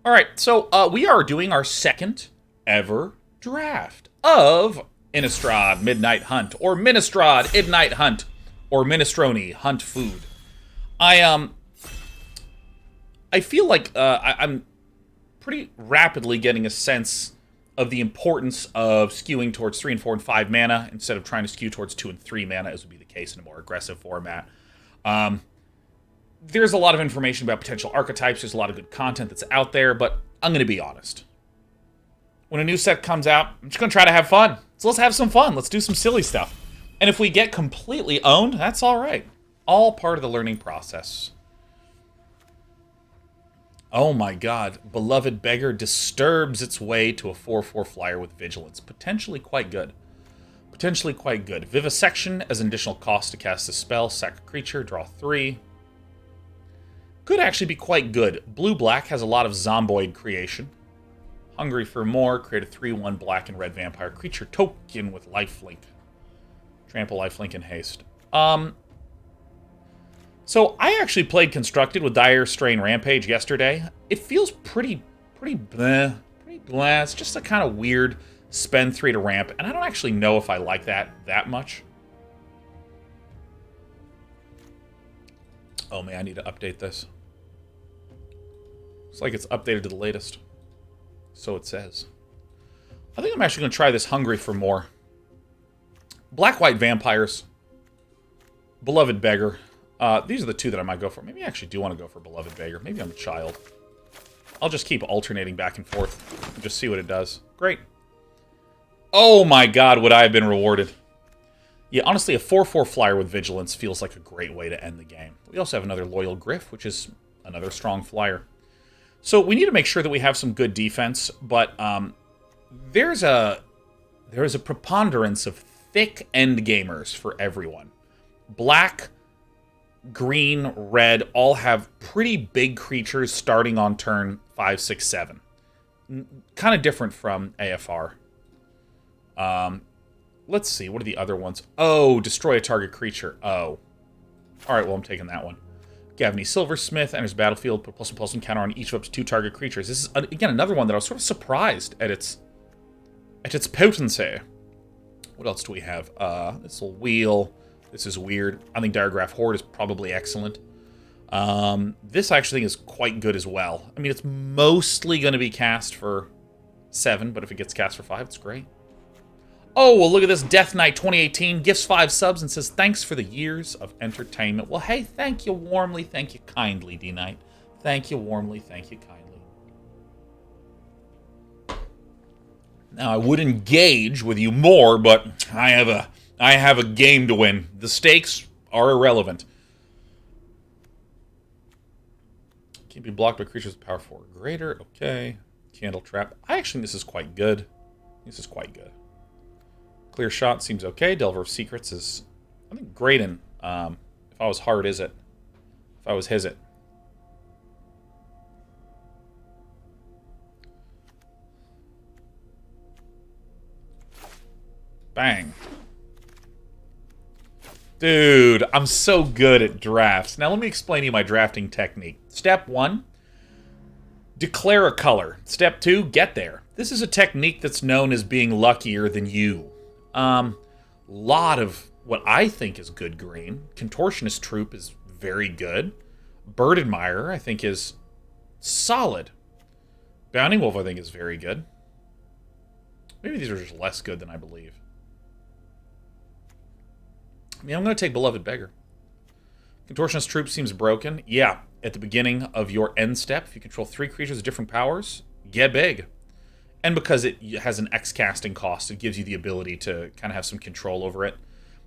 All right, so we are doing our second ever draft of Innistrad Midnight Hunt, or Minestrad Midnight Hunt, or Minestrone Hunt Food. I I feel like I'm pretty rapidly getting a sense of the importance of skewing towards 3 and 4 and 5 mana instead of trying to skew towards 2 and 3 mana, as would be the case in a more aggressive format. Um, there's a lot of information about potential archetypes. There's a lot of good content that's out there, but I'm going to be honest. When a new set comes out, I'm just going to try to have fun. So let's have some fun. Let's do some silly stuff. And if we get completely owned, that's all right. All part of the learning process. Oh my god. Beloved Beggar disturbs its way to a 4/4 flyer with Vigilance. Potentially quite good. Potentially quite good. Vivisection as an additional cost to cast a spell. Sack a creature, draw 3. Could actually be quite good. Blue-black has a lot of zomboid creation. Hungry for more, create a 3/1 black and red vampire creature token with lifelink. Trample, lifelink, and haste. So I actually played Constructed with Dire Strain Rampage yesterday. It feels pretty bleh. It's just a kind of weird spend 3 to ramp, and I don't actually know if I like that much. Oh man, I need to update this. Looks like it's updated to the latest. So it says. I think I'm actually going to try this Hungry for More. Black-white vampires. Beloved Beggar. These are the two that I might go for. Maybe I actually do want to go for Beloved Beggar. Maybe I'm a child. I'll just keep alternating back and forth and just see what it does. Great. Oh my god, would I have been rewarded. Yeah, honestly, a 4/4 flyer with Vigilance feels like a great way to end the game. We also have another Loyal Griff, which is another strong flyer. So we need to make sure that we have some good defense, but there's a preponderance of thick end gamers for everyone. Black, green, red all have pretty big creatures starting on turn 5, 6, 7. Kind of different from AFR. Let's see, what are the other ones? Oh, destroy a target creature. Oh. Alright, well, I'm taking that one. Gavany Silversmith enters battlefield, put +1/+1 counter on each of up to 2 target creatures. This is, again, another one that I was sort of surprised at its potency. What else do we have? This little wheel. This is weird. I think Diregraph Horde is probably excellent. This I actually think is quite good as well. I mean, it's mostly going to be cast for 7, but if it gets cast for 5, it's great. Oh, well, look at this. Death Knight 2018 gifts 5 subs and says, thanks for the years of entertainment. Well, hey, thank you warmly, thank you kindly, D-Knight. Thank you warmly, thank you kindly. Now, I would engage with you more, but I have a game to win. The stakes are irrelevant. Can't be blocked by creatures with power 4 or greater. Okay. Candle Trap. I actually think this is quite good. This is quite good. Clear Shot seems okay. Delver of Secrets is, I think, great in. If I was hard, is it? If I was his it. Bang. Dude, I'm so good at drafts. Now let me explain to you my drafting technique. Step 1, declare a color. Step 2, get there. This is a technique that's known as being luckier than you. Lot of what I think is good green. Contortionist Troop is very good. Bird Admirer, I think, is solid. Bounding Wolf, I think, is very good. Maybe these are just less good than I believe. Yeah, I'm going to take Beloved Beggar. Contortionist Troop seems broken. Yeah, at the beginning of your end step, if you control 3 creatures with different powers, get big. And because it has an X casting cost, it gives you the ability to kind of have some control over it.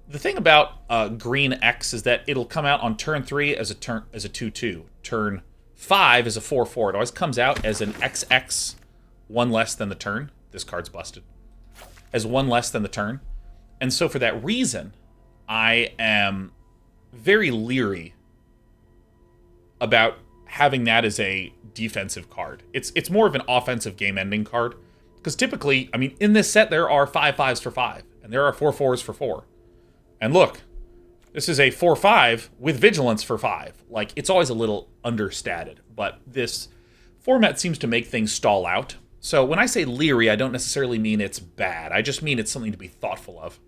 The thing about green X is that it'll come out on turn 3 as a 2/2. Turn 5 as a 4/4. It always comes out as an XX, 1 less than the turn. This card's busted. As 1 less than the turn. And so for that reason, I am very leery about having that as a defensive card. It's more of an offensive game-ending card. Because typically, I mean, in this set, there are 5/5s for 5. And there are 4/4s for 4. And look, this is a 4/5 with Vigilance for 5. Like, it's always a little understated. But this Format seems to make things stall out. So when I say leery, I don't necessarily mean it's bad. I just mean it's something to be thoughtful of.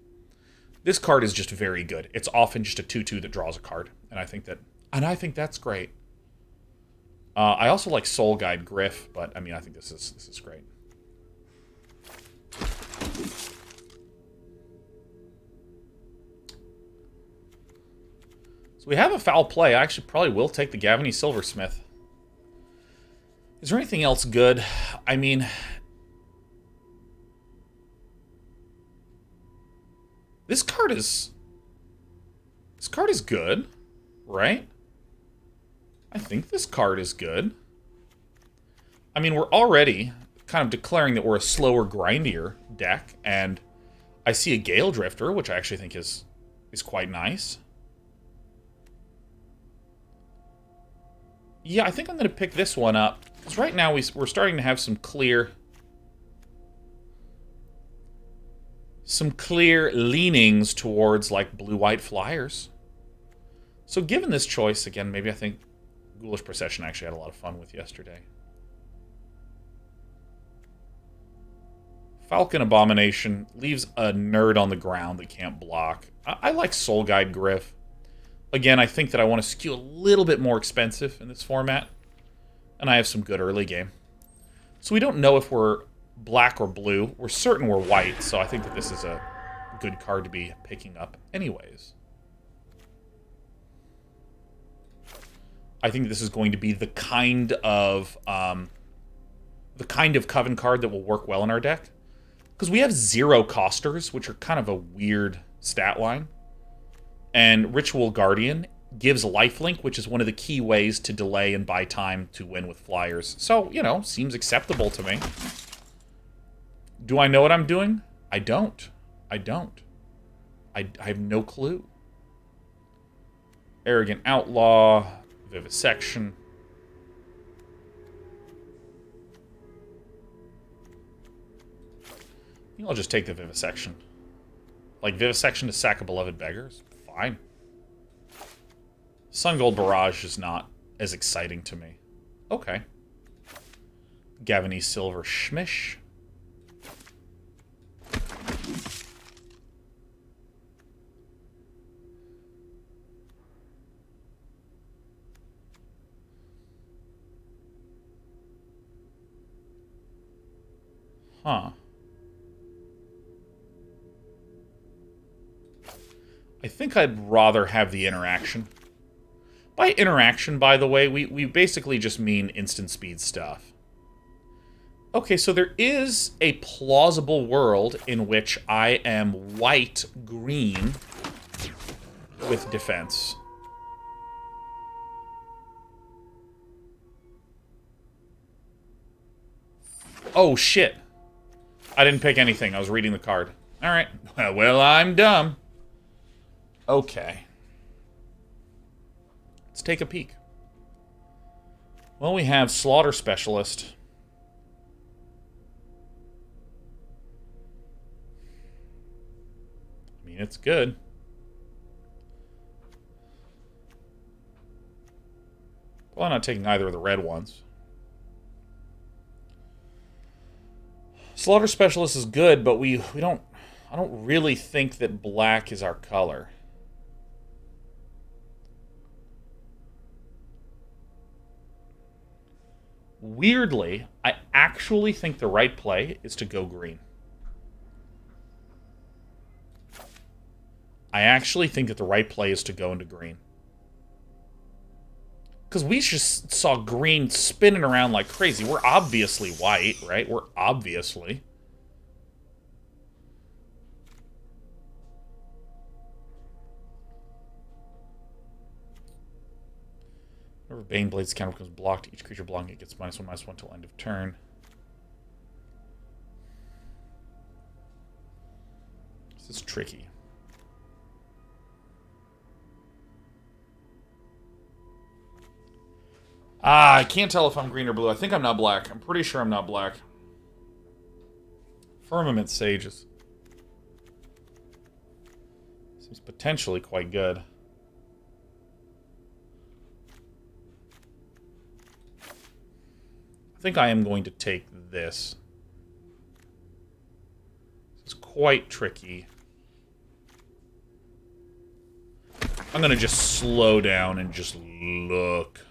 This card is just very good. It's often just a 2/2 that draws a card, and I think that's great. I also like Soul Guide Griff, but I mean I think this is great. So we have a foul play. I actually probably will take the Gavany Silversmith. Is there anything else good? I mean, this card is good, right? I think this card is good. I mean, we're already kind of declaring that we're a slower, grindier deck, and I see a Gale Drifter, which I actually think is quite nice. Yeah, I think I'm going to pick this one up. Because right now we're starting to have some clear leanings towards, like, blue-white flyers. So given this choice, again, maybe I think Ghoulish Procession I actually had a lot of fun with yesterday. Falcon Abomination leaves a nerd on the ground that can't block. I like Soul Guide Griff. Again, I think that I want to skew a little bit more expensive in this format. And I have some good early game. So we don't know if we're black or blue. We're certain we're white, so I think that this is a good card to be picking up anyways. I think this is going to be the kind of Coven card that will work well in our deck. Because we have 0 costers, which are kind of a weird stat line. And Ritual Guardian gives lifelink, which is one of the key ways to delay and buy time to win with flyers. So, you know, seems acceptable to me. Do I know what I'm doing? I don't. I have no clue. Arrogant Outlaw, Vivisection. I think I'll just take the Vivisection. Like, Vivisection to sack a Beloved Beggars? Fine. Sungold Barrage is not as exciting to me. Okay. Gavany Silver Schmish. Huh. I think I'd rather have the interaction. By interaction, by the way, we basically just mean instant speed stuff. Okay, so there is a plausible world in which I am white-green with defense. Oh, shit. I didn't pick anything. I was reading the card. Alright. Well, I'm dumb. Okay. Let's take a peek. Well, we have Slaughter Specialist. I mean, it's good. Well, I'm not taking either of the red ones. Slaughter Specialist is good, but I don't really think that black is our color. Weirdly, I actually think the right play is to go green. I actually think that the right play is to go into green. Because we just saw green spinning around like crazy. We're obviously white, right? We're obviously. Whenever Baneblade's counter becomes blocked, each creature blocking it gets -1/-1 till end of turn. This is tricky. I can't tell if I'm green or blue. I think I'm not black. I'm pretty sure I'm not black. Firmament Sages. Seems potentially quite good. think I am going to take this. This is quite tricky. I'm going to just slow down and just look.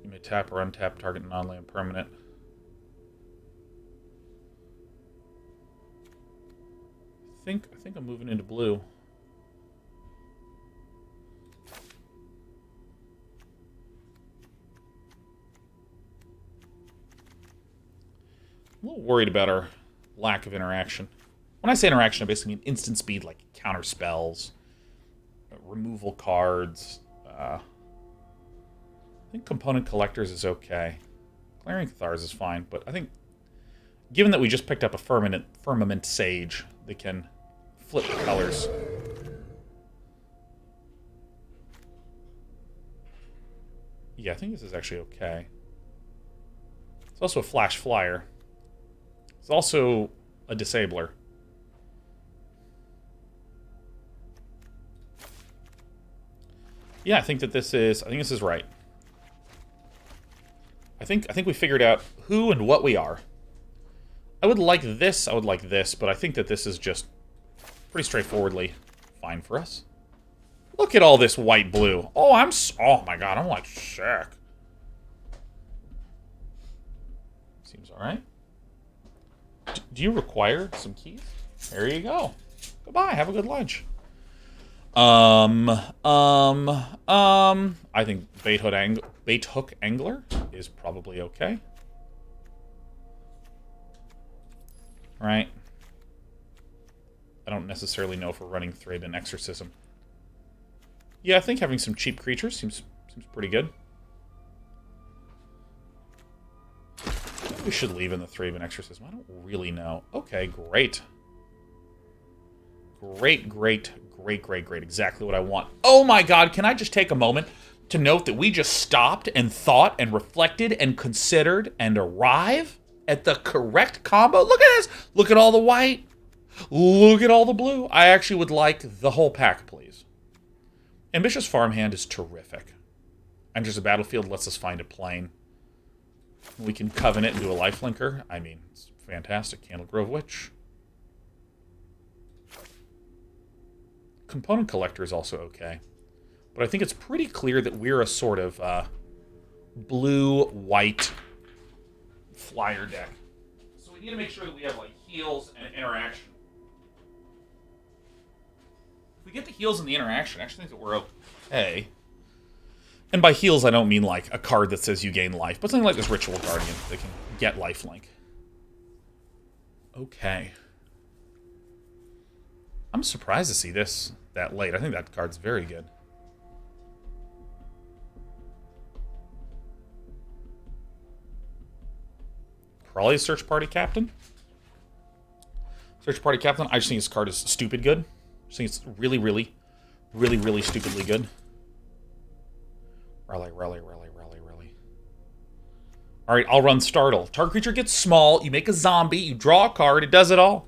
You may tap or untap target non-land permanent. I think I'm moving into blue. I'm a little worried about our lack of interaction. When I say interaction, I basically mean instant speed, like counter spells, removal cards. I think component collectors is okay. Glaring Cathars is fine, but I think given that we just picked up a Firmament Sage, they can flip the colors. Yeah, I think this is actually okay. It's also a Flash Flyer. It's also a Disabler. Yeah, I think this is right. I think we figured out who and what we are. I would like this, but I think that this is just pretty straightforwardly fine for us. Look at all this white-blue. Oh, oh my god, I'm like sick. Seems alright. Do you require some keys? There you go. Goodbye, have a good lunch. I think Bait Hook Angler is probably okay. Right? I don't necessarily know if we're running Thraben Exorcism. Yeah, I think having some cheap creatures seems pretty good. We should leave in the Thraben Exorcism. I don't really know. Okay, great. Great. Exactly what I want. Oh my god, can I just take a moment to note that we just stopped and thought and reflected and considered and arrive at the correct combo? Look at this! Look at all the white. Look at all the blue. I actually would like the whole pack, please. Ambitious Farmhand is terrific. Enters a battlefield, lets us find a plane. We can Covenant and do a lifelinker. I mean, it's fantastic. Candlegrove Witch. Component Collector is also okay. But I think it's pretty clear that we're a sort of blue-white flyer deck. So we need to make sure that we have, like, heals and interaction. If we get the heals and the interaction, I actually think that we're okay. And by heals, I don't mean, like, a card that says you gain life, but something like this Ritual Guardian that can get lifelink. Okay. I'm surprised to see this that late. I think that card's very good. Probably Search Party Captain. Search Party Captain. I just think this card is stupid good. I just think it's really stupidly good. Rally. Alright, I'll run Startle. Target creature gets small, you make a zombie, you draw a card, it does it all.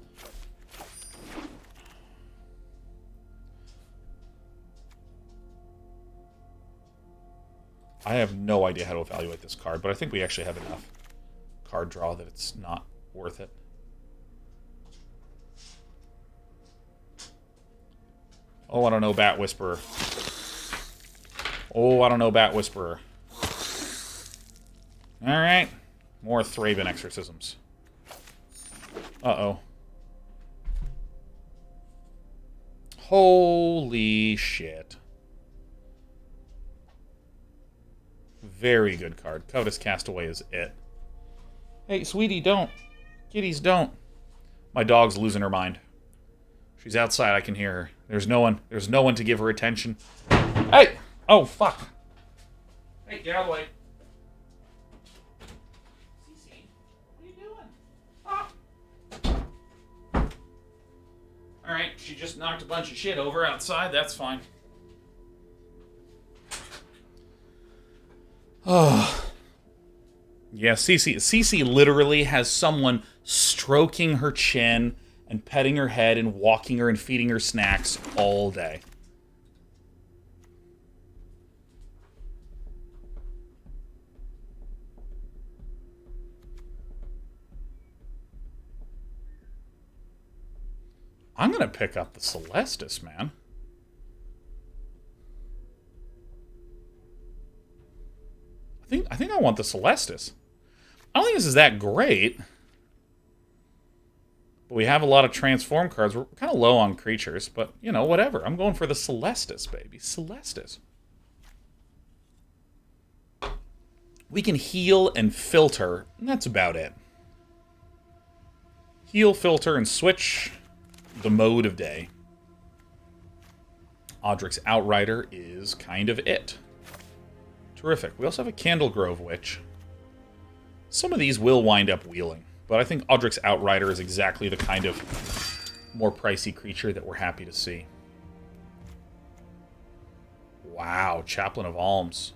I have no idea how to evaluate this card, but I think we actually have enough card draw that it's not worth it. Oh, I don't know, Bat Whisperer. Oh, I don't know, Bat Whisperer. Alright. More Thraben Exorcisms. Uh-oh. Holy shit. Very good card. Covetous Castaway is it. Hey, sweetie, don't. Kitties, don't. My dog's losing her mind. She's outside, I can hear her. There's no one to give her attention. Hey! Oh, fuck. Hey, get out of the way. Cece, what are you doing? Ah. Alright, she just knocked a bunch of shit over outside. That's fine. Oh. Yeah, Cece literally has someone stroking her chin and petting her head and walking her and feeding her snacks all day. I'm going to pick up the Celestis, man. I think I want the Celestis. I don't think this is that great. But we have a lot of transform cards. We're kind of low on creatures, but, you know, whatever. I'm going for the Celestis, baby. Celestis. We can heal and filter, and that's about it. Heal, filter, and switch the mode of day. Odric's Outrider is kind of it. Terrific. We also have a Candlegrove Witch. Some of these will wind up wheeling, but I think Odric's Outrider is exactly the kind of more pricey creature that we're happy to see. Wow, Chaplain of Alms.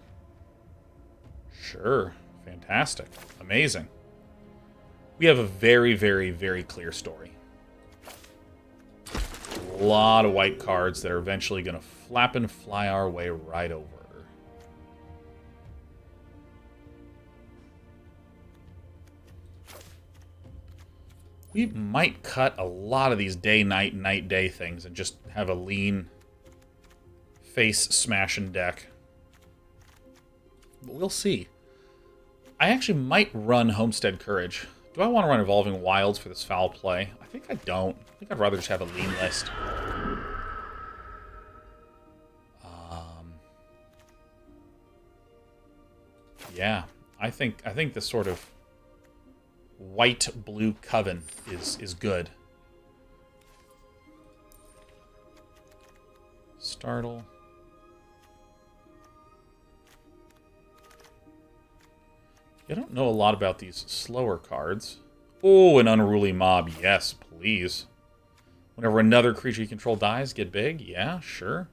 Sure. Fantastic. Amazing. We have a very, very, very clear story. A lot of white cards that are eventually going to flap and fly our way right over. We might cut a lot of these day-night, night-day things and just have a lean face-smashing deck. But we'll see. I actually might run Homestead Courage. Do I want to run Evolving Wilds for this foul play? I think I don't. I think I'd rather just have a lean list. Yeah, I think this sort of white-blue Coven is good. Startle. I don't know a lot about these slower cards. Oh, an Unruly Mob. Yes, please. Whenever another creature you control dies, get big. Yeah, sure.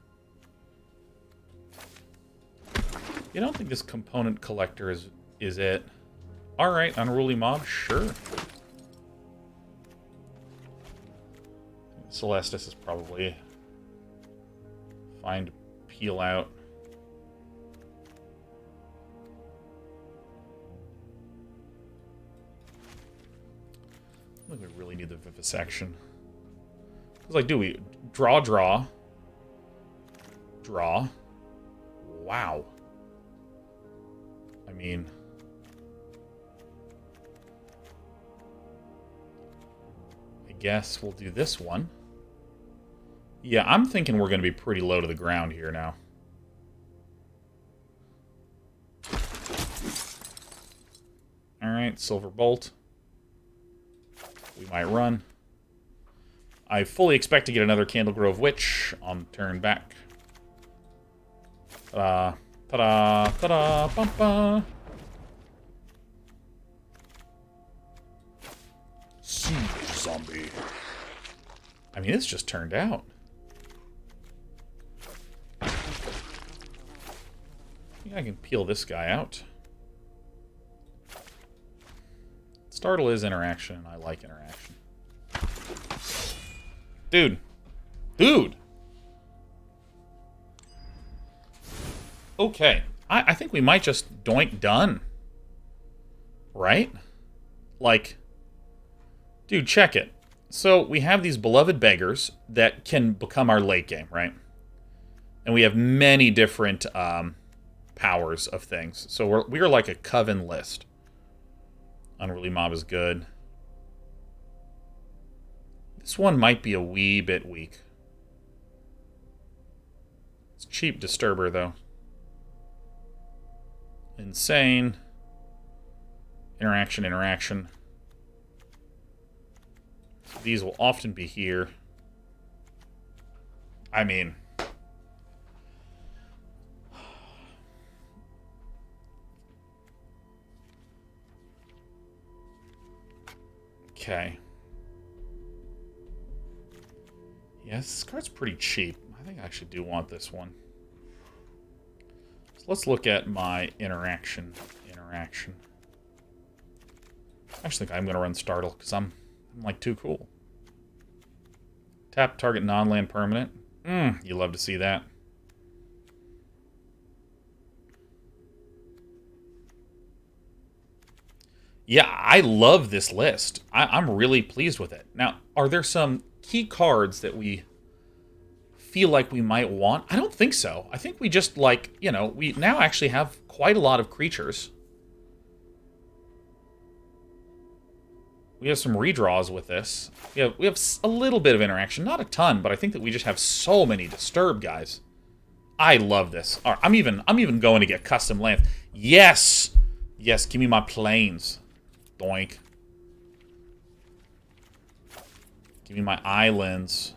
You don't think this Component Collector is it? Alright, Unruly Mob, sure. Celestis is probably fine to peel out. I think we really need the Vivisection. Because, like, do we draw? Draw. Wow. I mean, I guess we'll do this one. Yeah, I'm thinking we're going to be pretty low to the ground here now. Alright, Silver Bolt. We might run. I fully expect to get another Candlegrove Witch on turn back. Ta-da! Ta-da! Ta-da! Bum-ba! Siege Zombie. I mean, this just turned out. I think I can peel this guy out. Startle is interaction, and I like interaction. Dude. Dude! Okay. I think we might just doink done. Right? Like, dude, check it. So we have these beloved beggars that can become our late game, right? And we have many different powers of things. So we are like a Coven list. Unruly Mob is good. This one might be a wee bit weak. It's cheap Disturber, though. Insane. Interaction, interaction. These will often be here. I mean... Okay. Yes, this card's pretty cheap. I think I actually do want this one. So let's look at my interaction. I actually think I'm going to run Startle, because I'm like, too cool. Tap target non-land permanent. You love to see that. Yeah, I love this list. I'm really pleased with it. Now, are there some key cards that we feel like we might want? I don't think so. I think we just, like, you know, we now actually have quite a lot of creatures. We have some redraws with this. We have a little bit of interaction. Not a ton, but I think that we just have so many disturb guys. I love this. All right, I'm even going to get custom lands. Yes! Yes, give me my plains. Doink. Give me my islands.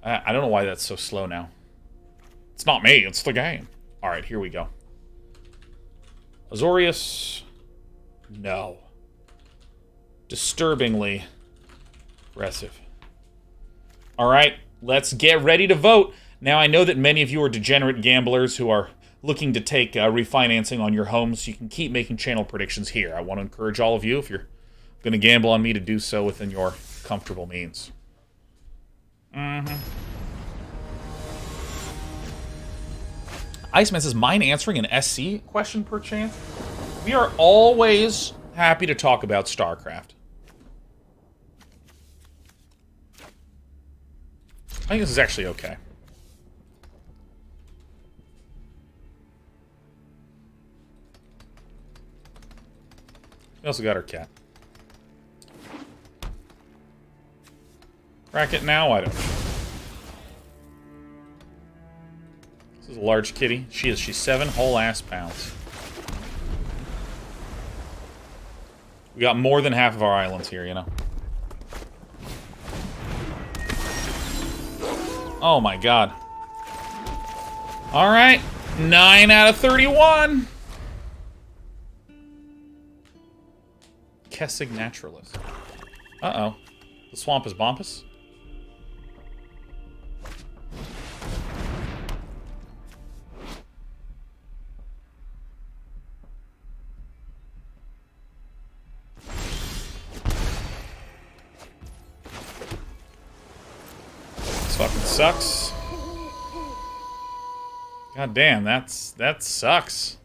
I don't know why that's so slow now. It's not me, it's the game. Alright, here we go. Azorius. No. Disturbingly aggressive. Alright, let's get ready to vote. Now, I know that many of you are degenerate gamblers who are looking to take refinancing on your homes. You can keep making channel predictions here. I want to encourage all of you, if you're going to gamble on me, to do so within your comfortable means. Iceman says, mind answering an SC question per chance? We are always happy to talk about StarCraft. I think this is actually okay. We also got our cat. Crack it now? I don't know. This is a large kitty. She's 7 whole ass pounds. We got more than half of our islands here, you know. Oh my god. Alright. 9 out of 31. Kessig Naturalist. Uh-oh. The swamp is Bompus? This fucking sucks. God damn, that sucks.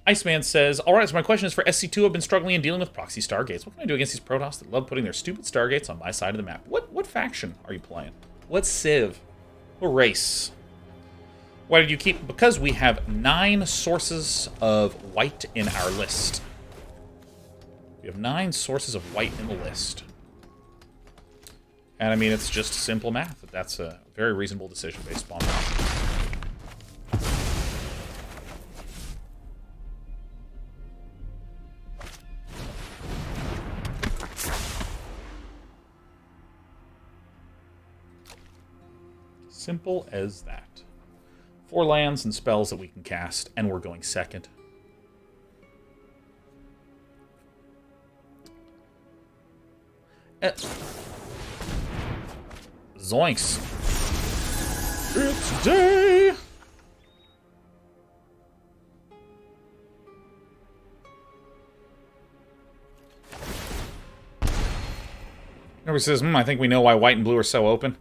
Iceman says, alright, so my question is for SC2. I've been struggling and dealing with proxy Stargates. What can I do against these Protoss that love putting their stupid Stargates on my side of the map? What faction are you playing? What civ? What race? Why did you keep... Because we have 9 sources of white in our list. We have 9 sources of white in the list. And I mean, it's just simple math. That's a very reasonable decision based upon that. Simple as that. 4 lands and spells that we can cast, and we're going second. Zoinks. It's day! Nobody says, I think we know why white and blue are so open.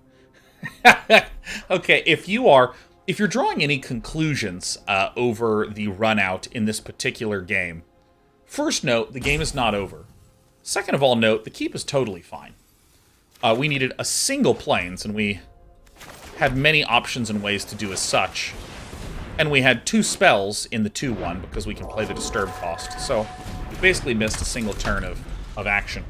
Okay, if you're drawing any conclusions over the run out in this particular game, first note, the game is not over. Second of all, note, the keep is totally fine. We needed a single plains, and we had many options and ways to do as such. And we had 2 spells in the 2-1 because we can play the disturb cost. So we basically missed a single turn of action.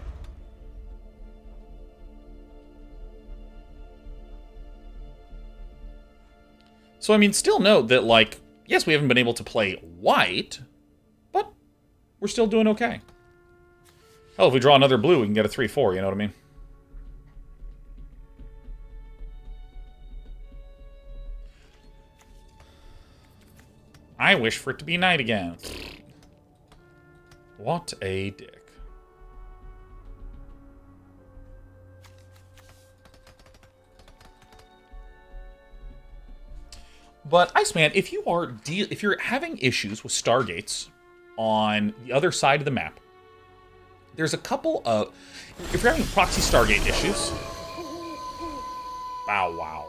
So, I mean, still note that, like, yes, we haven't been able to play white, but we're still doing okay. Hell, if we draw another blue, we can get a 3-4, you know what I mean? I wish for it to be night again. What a dick. But Iceman, if you're having issues with Stargates on the other side of the map, there's a couple of... If you're having proxy Stargate issues... Bow wow.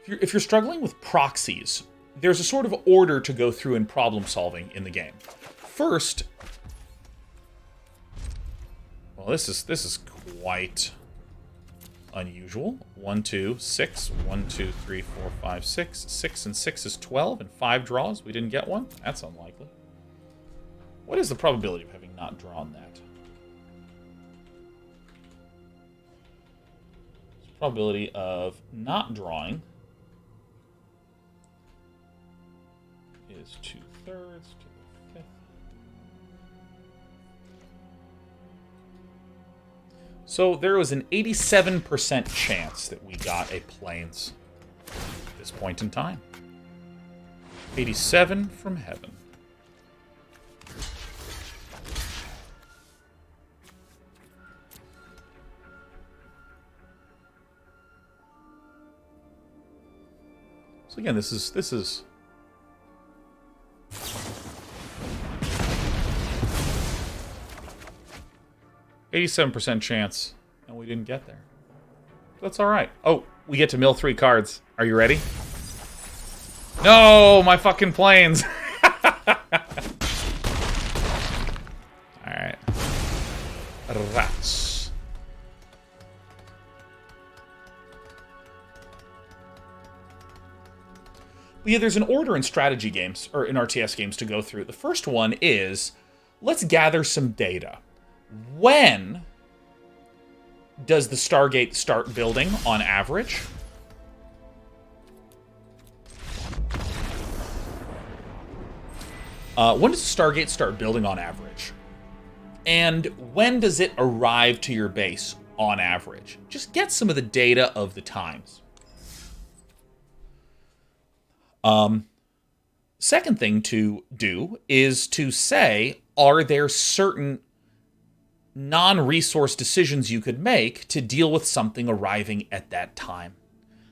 If you're struggling with proxies, there's a sort of order to go through in problem solving in the game. First... Well, this is quite unusual. 1, 2, 6. 1, 2, 3, 4, 5, 6. 6 and 6 is 12, and 5 draws. We didn't get one? That's unlikely. What is the probability of having not drawn that? The probability of not drawing is 2/3 to the 5th. So there was an 87% chance that we got a Plains at this point in time. 87 from heaven. So again, this is 87% chance, and we didn't get there. That's all right. Oh, we get to mill 3 cards. Are you ready? No, my fucking Plains. All right. Rats. But yeah, there's an order in strategy games, or in RTS games, to go through. The first one is, let's gather some data. When does the Stargate start building on average? When does the Stargate start building on average? And when does it arrive to your base on average? Just get some of the data of the times. Second thing to do is to say, are there certain non-resource decisions you could make to deal with something arriving at that time?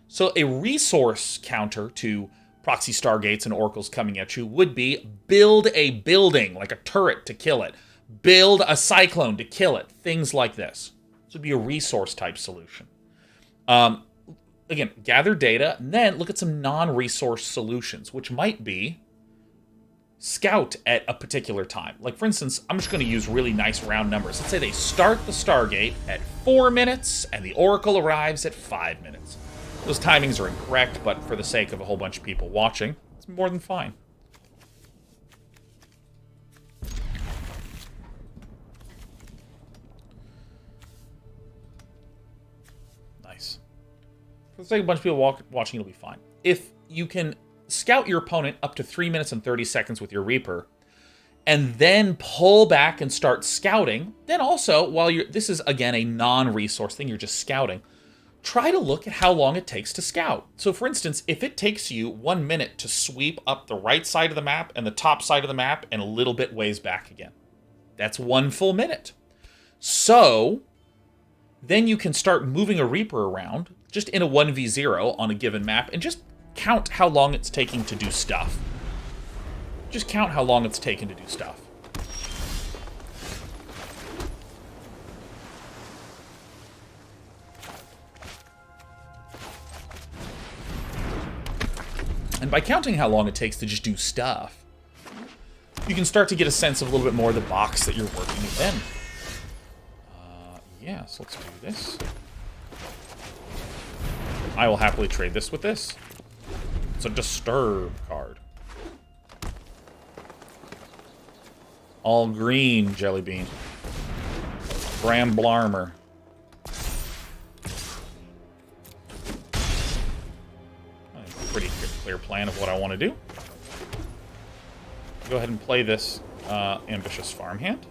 So a resource counter to proxy Stargates and Oracles coming at you would be build a building, like a turret to kill it. Build a cyclone to kill it. Things like this. This would be a resource type solution. Again, gather data, and then look at some non-resource solutions, which might be scout at a particular time. Like, for instance, I'm just going to use really nice round numbers. Let's say they start the Stargate at 4 minutes, and the Oracle arrives at 5 minutes. Those timings are incorrect, but for the sake of a whole bunch of people watching, it's more than fine. Nice. For the sake of a bunch of people watching, it'll be fine. If you can scout your opponent up to 3 minutes and 30 seconds with your Reaper, and then pull back and start scouting, then also, while you're... This is, again, a non-resource thing, you're just scouting. Try to look at how long it takes to scout. So, for instance, if it takes you 1 minute to sweep up the right side of the map and the top side of the map and a little bit ways back again, that's 1 full minute. So, then you can start moving a Reaper around, just in a 1v0 on a given map, and just count how long it's taking to do stuff. Just count how long it's taken to do stuff. And by counting how long it takes to just do stuff, you can start to get a sense of a little bit more of the box that you're working within. Yeah, so let's do this. I will happily trade this with this. It's a disturb card. All green jelly bean. Bram Blarmer. Pretty clear plan of what I want to do. Go ahead and play this ambitious farmhand.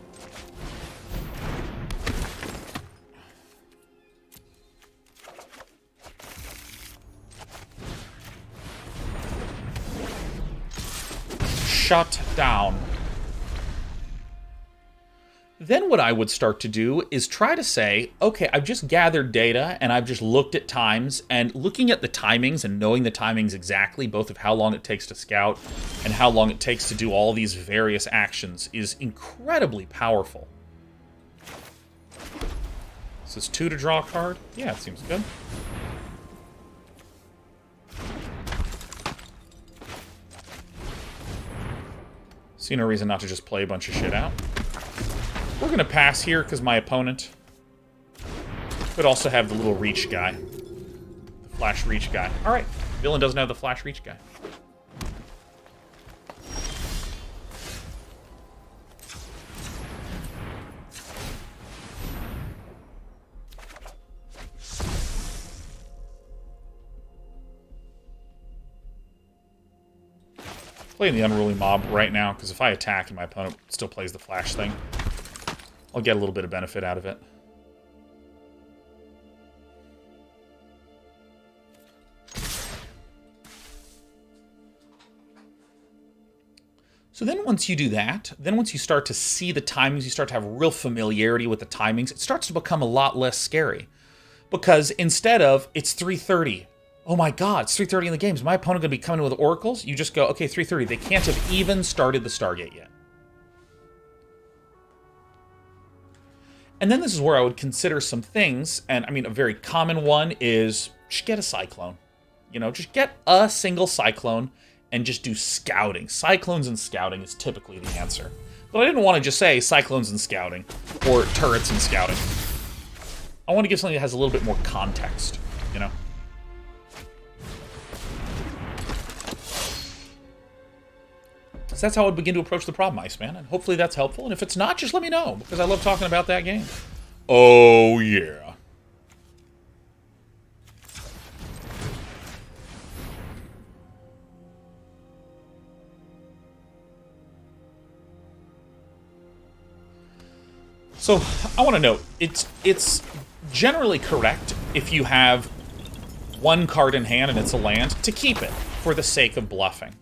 Shut down. Then what I would start to do is try to say, okay, I've just gathered data and I've just looked at times, and looking at the timings and knowing the timings exactly, both of how long it takes to scout and how long it takes to do all these various actions, is incredibly powerful. this 2 to draw a card? Yeah, it seems good. See no reason not to just play a bunch of shit out. We're going to pass here because my opponent could also have the little reach guy. The flash reach guy. Alright, villain doesn't have the flash reach guy. Playing the Unruly Mob right now, because if I attack and my opponent still plays the flash thing, I'll get a little bit of benefit out of it. So then once you do that, then once you start to see the timings, you start to have real familiarity with the timings, it starts to become a lot less scary. Because instead of, it's 3:30, oh my god, it's 3:30 in the game, is my opponent going to be coming in with oracles? You just go, okay, 3:30, they can't have even started the Stargate yet. And then this is where I would consider some things, and I mean, a very common one is just get a Cyclone. You know, just get a single Cyclone and just do scouting. Cyclones and scouting is typically the answer. But I didn't want to just say Cyclones and scouting, or turrets and scouting. I want to give something that has a little bit more context, you know? So that's how I would begin to approach the problem, Iceman, and hopefully that's helpful. And if it's not, just let me know, because I love talking about that game. Oh, yeah. So, I want to note, it's generally correct if you have one card in hand and it's a land, to keep it for the sake of bluffing.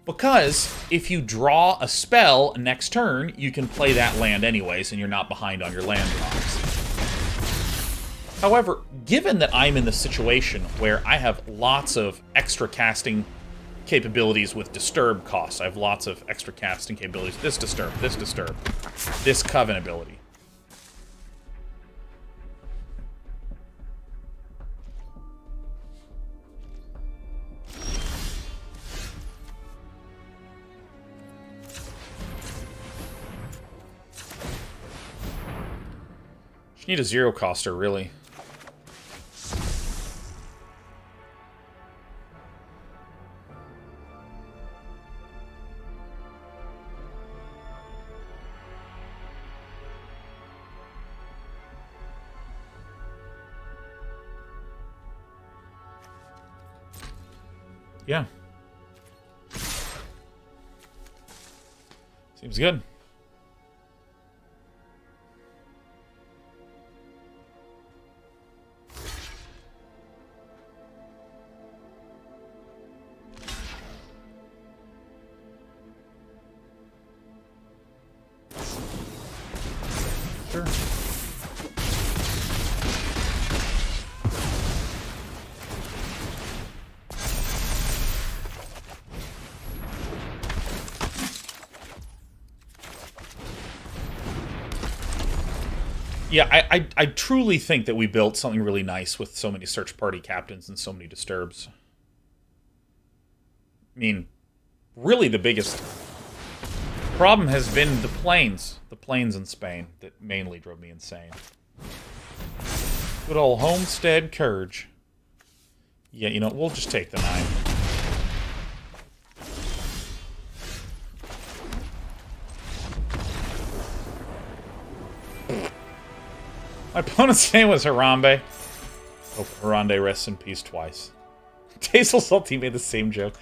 Because if you draw a spell next turn, you can play that land anyways, and you're not behind on your land drops. However, given that I'm in the situation where I have lots of extra casting capabilities with disturb costs, I have lots of extra casting capabilities, this disturb, this coven ability. You need a zero coster, really. Yeah. Seems good. Sure. Yeah, I truly think that we built something really nice with so many search party captains and so many disturbs. I mean, really the biggest problem has been the planes in Spain that mainly drove me insane. Good old Homestead Courage. Yeah, you know, we'll just take the 9. My opponent's name was Harambe. Hope Harambe rests in peace twice. Tasteful Salty made the same joke.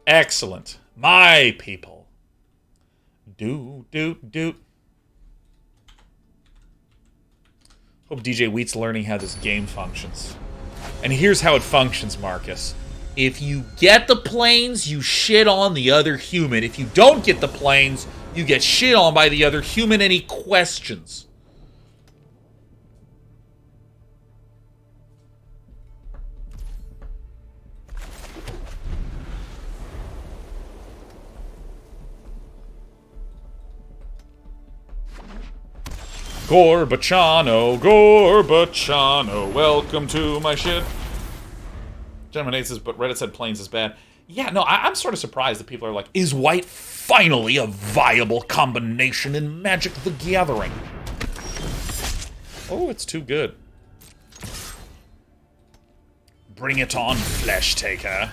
Excellent. My people. Do. Hope DJ Wheat's learning how this game functions. And here's how it functions, Marcus. If you get the planes, you shit on the other human. If you don't get the planes, you get shit on by the other human. Any questions? Gorbachano, welcome to my shit. Gentleman 8 says, but Reddit said planes is bad. Yeah, no, I'm sort of surprised that people are like, is white finally a viable combination in Magic the Gathering? Oh, it's too good. Bring it on, Flesh Taker.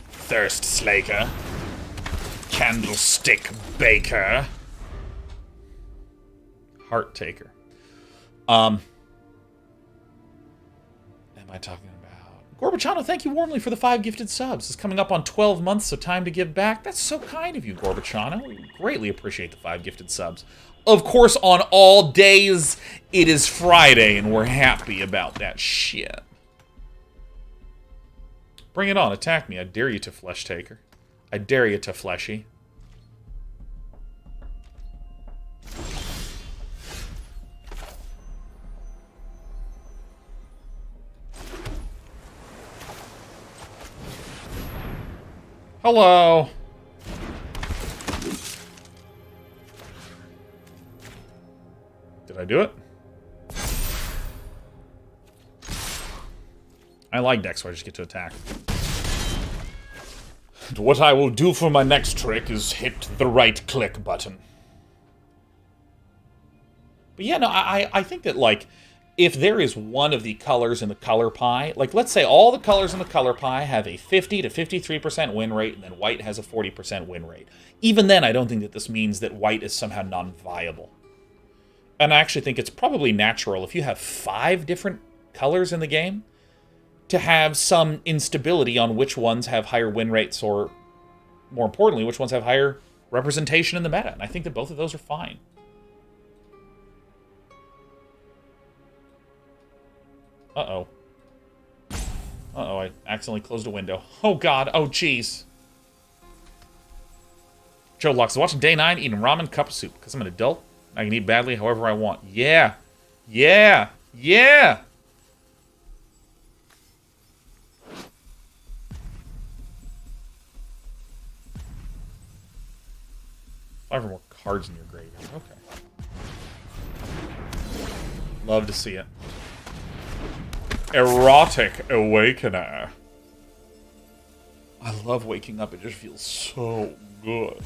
Thirst Slaker. Candlestick Baker. Heart Taker. Am I talking about? Gorbachano, thank you warmly for the 5 gifted subs. It's coming up on 12 months, so time to give back. That's so kind of you, Gorbachano. We greatly appreciate the 5 gifted subs. Of course, on all days, it is Friday, and we're happy about that shit. Bring it on. Attack me. I dare you to, Flesh Taker. I dare you to, Fleshy. Hello. Did I do it? I like decks where I just get to attack. What I will do for my next trick is hit the right click button. But yeah, no, I think that, like, if there is one of the colors in the color pie, like, let's say all the colors in the color pie have a 50 to 53% win rate, and then white has a 40% win rate. Even then, I don't think that this means that white is somehow non-viable. And I actually think it's probably natural, if you have 5 different colors in the game, to have some instability on which ones have higher win rates, or, more importantly, which ones have higher representation in the meta. And I think that both of those are fine. Uh-oh. Uh-oh, I accidentally closed a window. Oh, God. Oh, jeez. Joe Locks is watching Day 9, eating ramen cup of soup. Because I'm an adult, I can eat badly however I want. Yeah. Yeah. Yeah. 5 or more cards in your graveyard. Okay. Love to see it. Erotic Awakener. I love waking up. It just feels so good.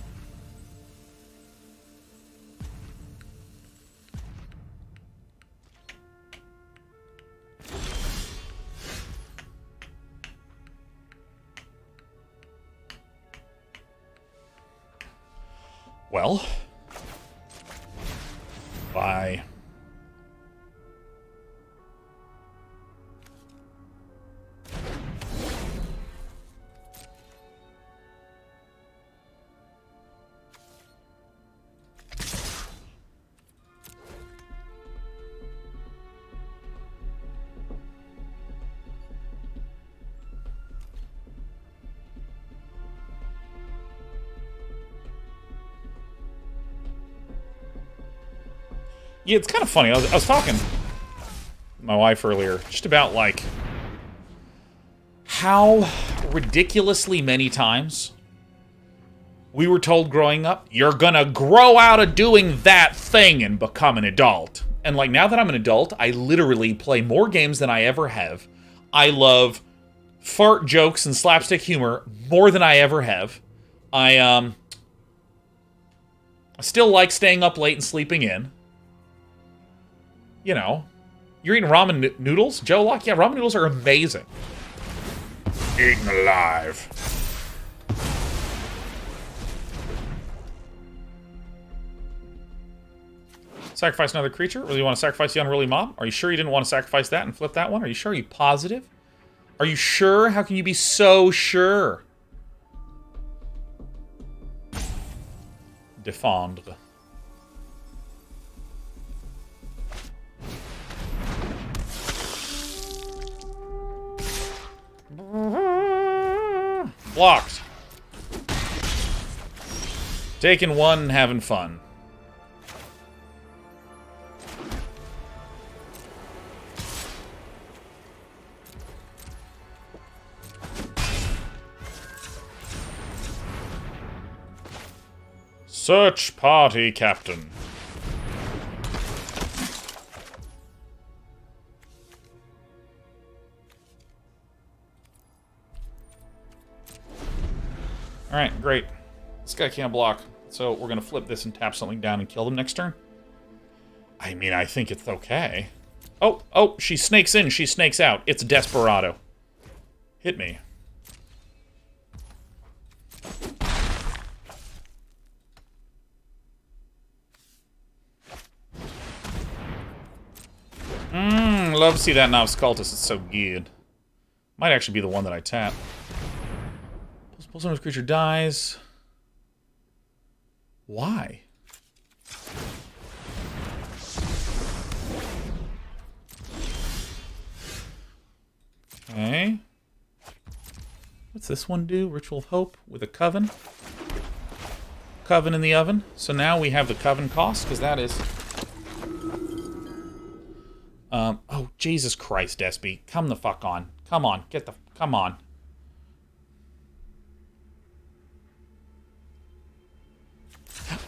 Well. Bye. Yeah, it's kind of funny. I was talking to my wife earlier just about, like, how ridiculously many times we were told growing up, you're gonna grow out of doing that thing and become an adult. And, like, now that I'm an adult, I literally play more games than I ever have. I love fart jokes and slapstick humor more than I ever have. I still like staying up late and sleeping in. You know, you're eating ramen noodles? Joe Locke? Yeah, ramen noodles are amazing. Eaten alive. Sacrifice another creature? Really want to sacrifice the unruly mob? Are you sure you didn't want to sacrifice that and flip that one? Are you sure? Are you positive? Are you sure? How can you be so sure? Défendre. Blocked. Taking one, having fun. Search party captain. Alright, great. This guy can't block. So we're going to flip this and tap something down and kill them next turn. I mean, I think it's okay. Oh, she snakes in, she snakes out. It's Desperado. Hit me. Love to see that Novice Cultist. It's so good. Might actually be the one that I tap. Suppose when this creature dies. Why? Okay. What's this one do? Ritual of Hope with a Coven. Coven in the oven. So now we have the Coven cost, because that is... oh, Jesus Christ, Despy. Come the fuck on. Come on. Come on.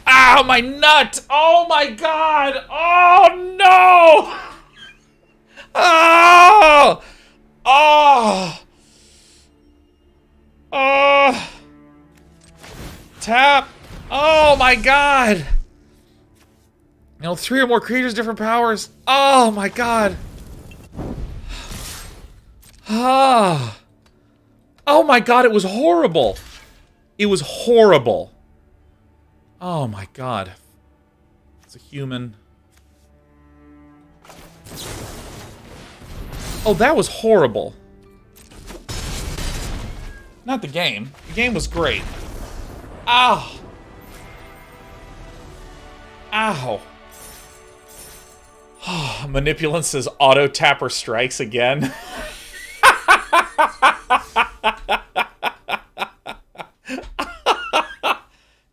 Ow, my nut! Oh my god! Oh no! Oh! Oh! Oh! Tap! Oh my god! You know, 3 or more creatures, different powers. Oh my god! Ah! Oh my god, it was horrible! It was horrible. Oh my god. It's a human. Oh, that was horrible. Not the game. The game was great. Ow. Ow. Manipulant says auto tapper strikes again.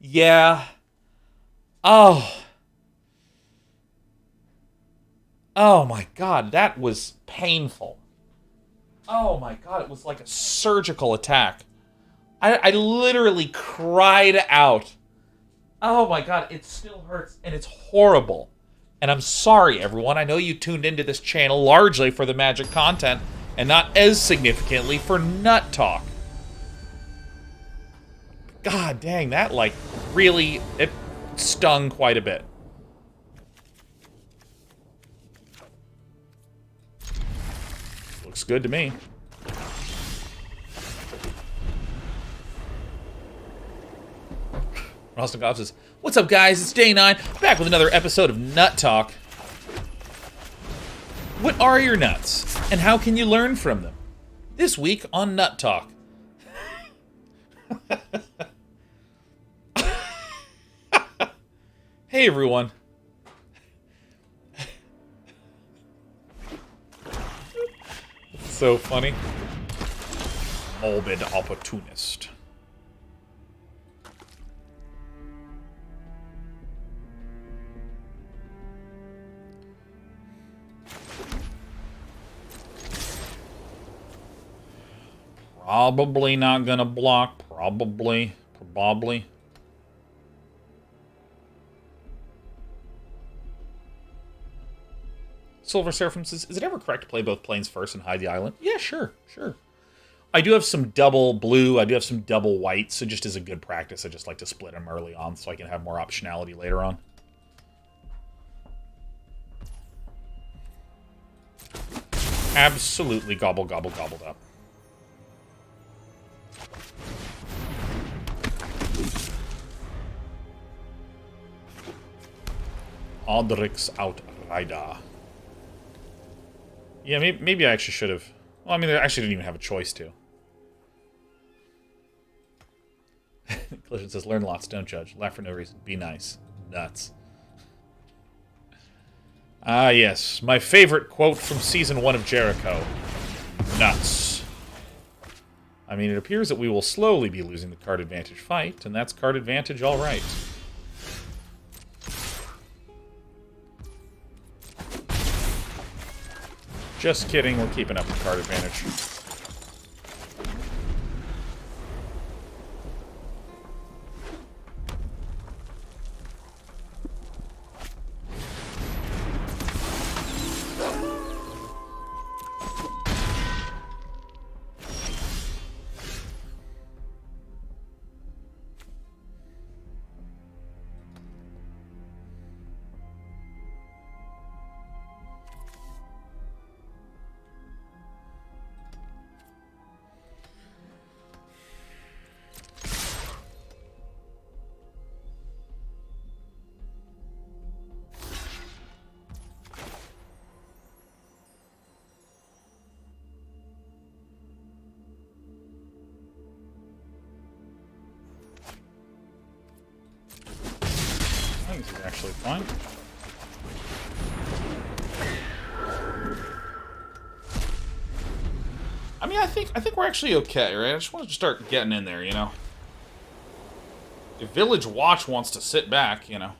Yeah. Oh. Oh my god, that was painful. Oh my god, it was like a surgical attack. I literally cried out. Oh my god, it still hurts, and it's horrible. And I'm sorry, everyone. I know you tuned into this channel largely for the Magic content, and not as significantly for Nut Talk. God dang, that, like, really, it stung quite a bit. Looks good to me. Rostnikov says, "What's up, guys? It's Day 9, back with another episode of Nut Talk. What are your nuts, and how can you learn from them? This week on Nut Talk." Hey, everyone. So funny. Morbid opportunist. Probably not gonna block. Probably. Silver Seraphim says, "Is it ever correct to play both planes first and hide the island?" Yeah, sure. I do have some double blue, I do have some double white, so just as a good practice, I just like to split them early on so I can have more optionality later on. Absolutely gobbled up. Audrix Outrider. Yeah, maybe I actually should have... Well, I mean, I actually didn't even have a choice to. Collision says, "Learn lots, don't judge. Laugh for no reason. Be nice. Nuts." Ah, yes. My favorite quote from Season 1 of Jericho. Nuts. I mean, it appears that we will slowly be losing the card advantage fight, and that's card advantage all right. Just kidding, we're keeping up with card advantage. You're actually fine. I mean, I think we're actually okay, right? I just want to start getting in there, you know? If Village Watch wants to sit back, you know.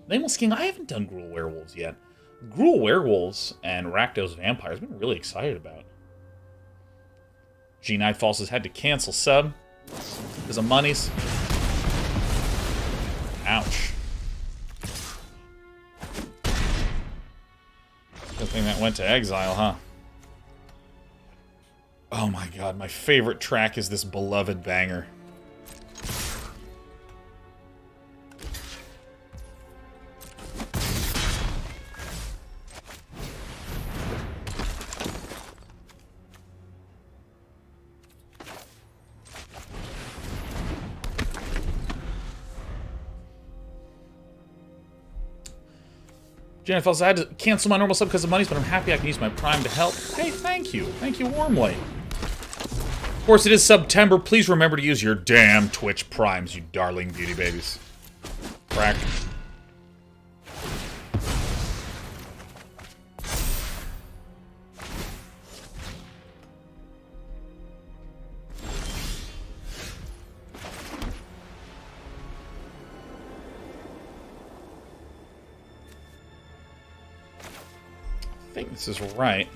Nameless King, I haven't done Gruul Werewolves yet. Gruul Werewolves and Rakdos Vampires I've been really excited about. G Nightfalls has had to cancel sub because of monies. Ouch. Good thing that went to exile, huh? Oh my god, my favorite track is this beloved banger. Jennifer, I had to cancel my normal sub because of monies, but I'm happy I can use my Prime to help. Hey, thank you. Thank you warmly. Of course, it is September. Please remember to use your damn Twitch Primes, you darling beauty babies. Crack. I think this is right.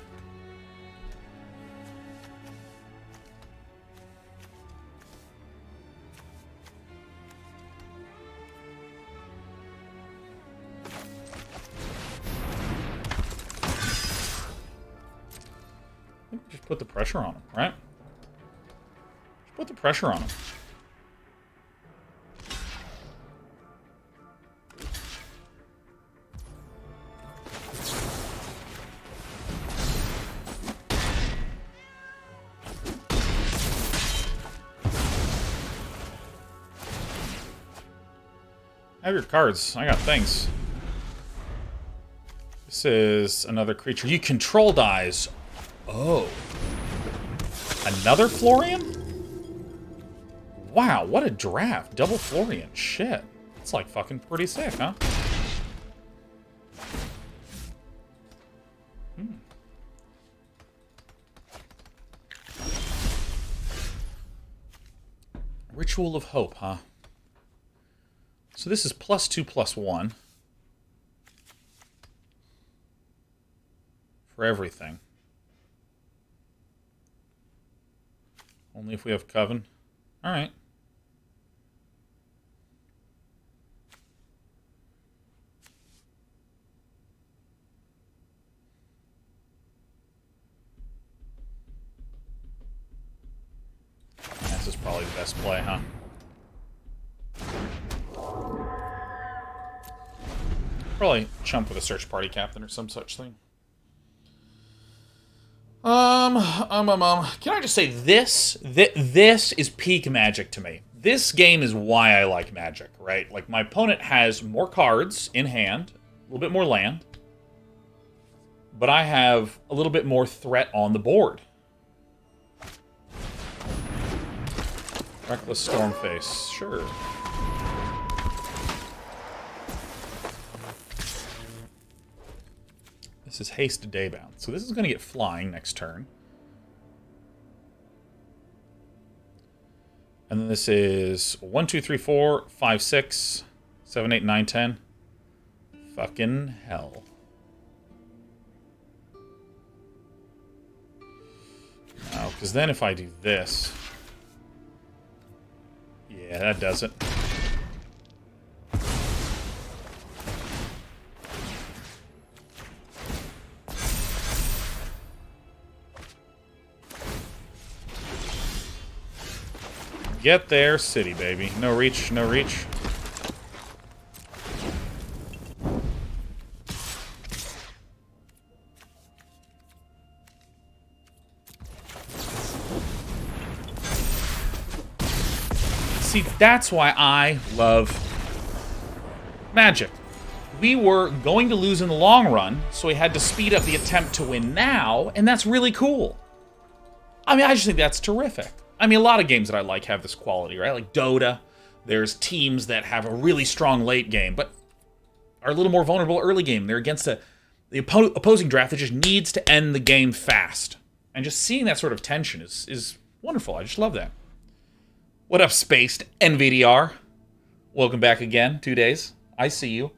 I think just put the pressure on him, right? Just put the pressure on him. Have your cards. I got things. This is another creature. You control dies. Oh. Another Florian? Wow, what a draft. Double Florian. Shit. It's like fucking pretty sick, huh? Ritual of Hope, huh? So this is +2/+1 for everything. Only if we have Coven. Alright. This is probably the best play, huh? Probably chump with a search party captain or some such thing. Can I just say this is peak Magic to me. This game is why I like Magic, right? Like, my opponent has more cards in hand, a little bit more land, but I have a little bit more threat on the board. Reckless Stormface, sure. This is Haste Daybound. So this is going to get flying next turn. And then this is 1, 2, 3, 4, 5, 6, 7, 8, 9, 10. Fucking hell. No, because then if I do this... Yeah, that does it. Get there, city, baby. No reach, no reach. See, that's why I love Magic. We were going to lose in the long run, so we had to speed up the attempt to win now, and that's really cool. I mean, I just think that's terrific. I mean, a lot of games that I like have this quality, right? Like Dota, There's teams that have a really strong late game, but are a little more vulnerable early game. They're against the opposing draft that just needs to end the game fast. And just seeing that sort of tension is wonderful. I just love that. What up, Spaced NVDR? Welcome back again. 2 days. I see you.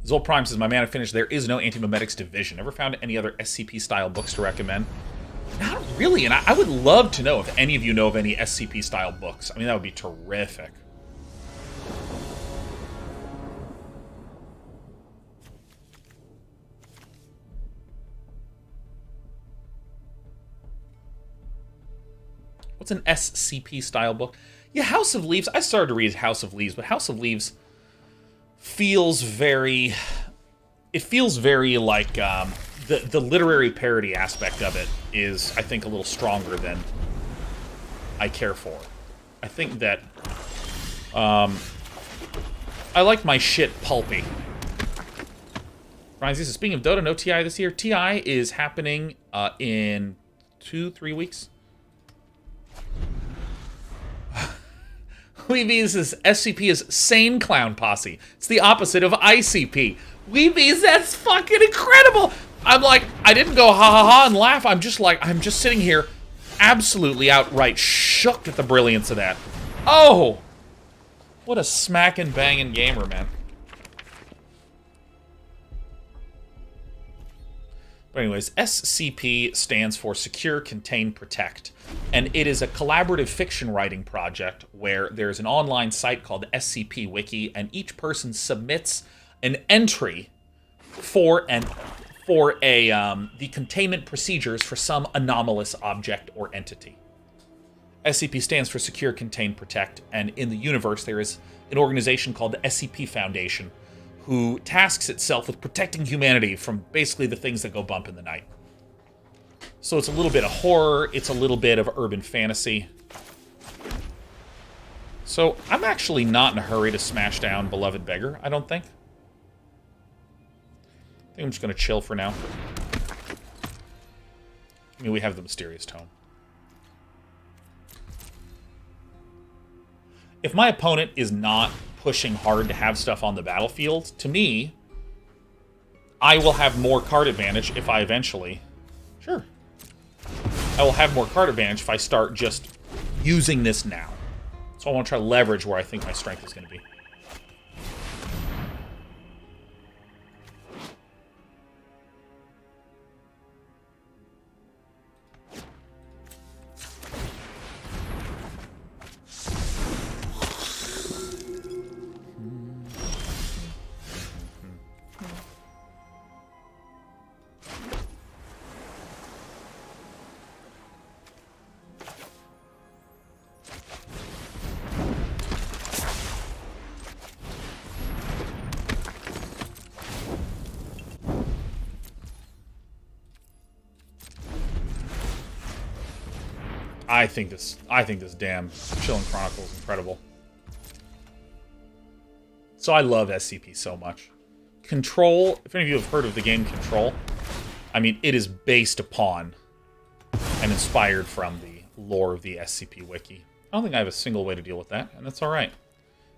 Zol Prime says, my mana finished. There is no Anti-Memetics division. Ever found any other SCP-style books to recommend? Not really, and I would love to know if any of you know of any SCP-style books. I mean, that would be terrific. What's an SCP-style book? Yeah, House of Leaves. I started to read House of Leaves, but House of Leaves feels very... It feels very like... The literary parody aspect of it is, I think, a little stronger than I care for. I think that... I like my shit pulpy. Ryan says, speaking of Dota, no TI this year. TI is happening in 2-3 weeks. Weebies is SCP is Sane Clown Posse. It's the opposite of ICP. Weebies, that's fucking incredible! I'm like, I didn't go ha ha ha and laugh. I'm just like, I'm just sitting here absolutely outright shook at the brilliance of that. Oh! What a smackin' bangin' gamer, man. But anyways, SCP stands for Secure, Contain, Protect. And it is a collaborative fiction writing project where there's an online site called SCP Wiki, and each person submits an entry for the containment procedures for some anomalous object or entity. SCP stands for Secure, Contain, Protect, and in the universe there is an organization called the SCP Foundation who tasks itself with protecting humanity from basically the things that go bump in the night. So it's a little bit of horror, it's a little bit of urban fantasy. So I'm actually not in a hurry to smash down Beloved Beggar, I don't think. I think I'm just going to chill for now. I mean, we have the Mysterious Tome. If my opponent is not pushing hard to have stuff on the battlefield, to me, I will have more card advantage if I eventually... Sure. I will have more card advantage if I start just using this now. So I want to try to leverage where I think my strength is going to be. I think this damn Chilling Chronicle is incredible. So I love SCP so much. Control, if any of you have heard of the game Control, I mean, it is based upon and inspired from the lore of the SCP Wiki. I don't think I have a single way to deal with that, and that's alright.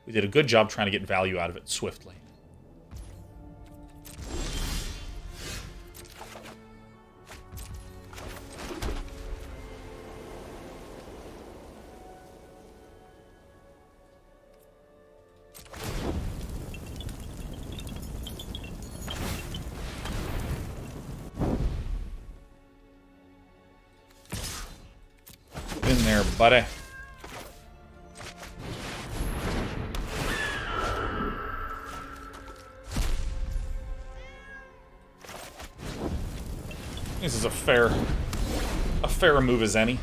We did a good job trying to get value out of it swiftly. In there, buddy. This is a fair move as any.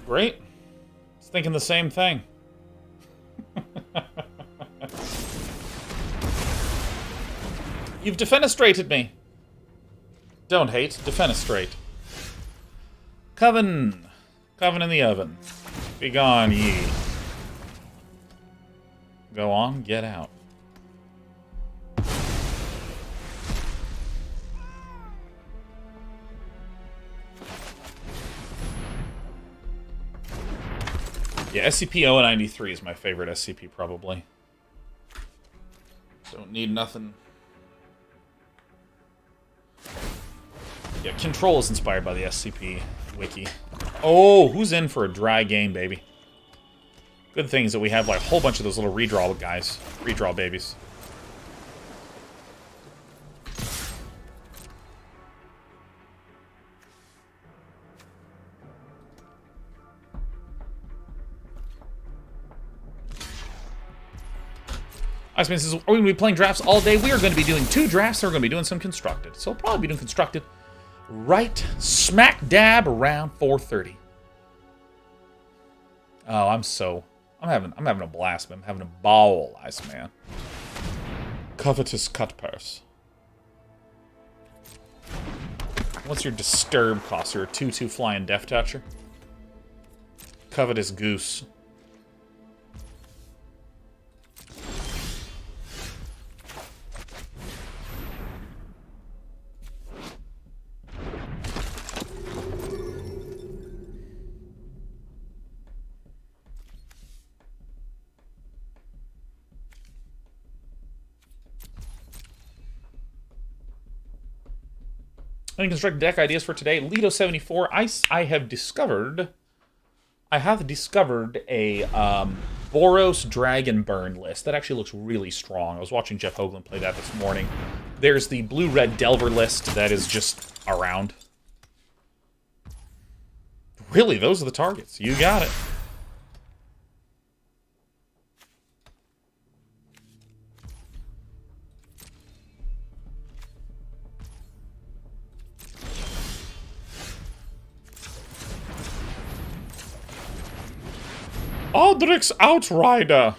Great. I was thinking the same thing. You've defenestrated me. Don't hate, defenestrate. Coven. Coven in the oven. Begone ye. Go on, get out. Yeah, SCP-093 is my favorite SCP, probably. Don't need nothing. Yeah, Control is inspired by the SCP wiki. Oh, who's in for a dry game, baby? Good thing is that we have like a whole bunch of those little redraw guys. Redraw babies. Iceman says, are we going to be playing drafts all day? We are going to be doing 2 drafts, and we're going to be doing some constructed. So we'll probably be doing constructed right smack dab around 4:30. Oh, I'm having a blast, man. I'm having a ball, Iceman. Covetous cut purse. What's your disturb cost? You're a 2/2 flying death toucher. Covetous goose. Any construct deck ideas for today? Lido74, I have discovered a Boros Dragon Burn list. That actually looks really strong. I was watching Jeff Hoagland play that this morning. There's the Blue-Red Delver list that is just around. Really, those are the targets. You got it. Aldrich's Outrider.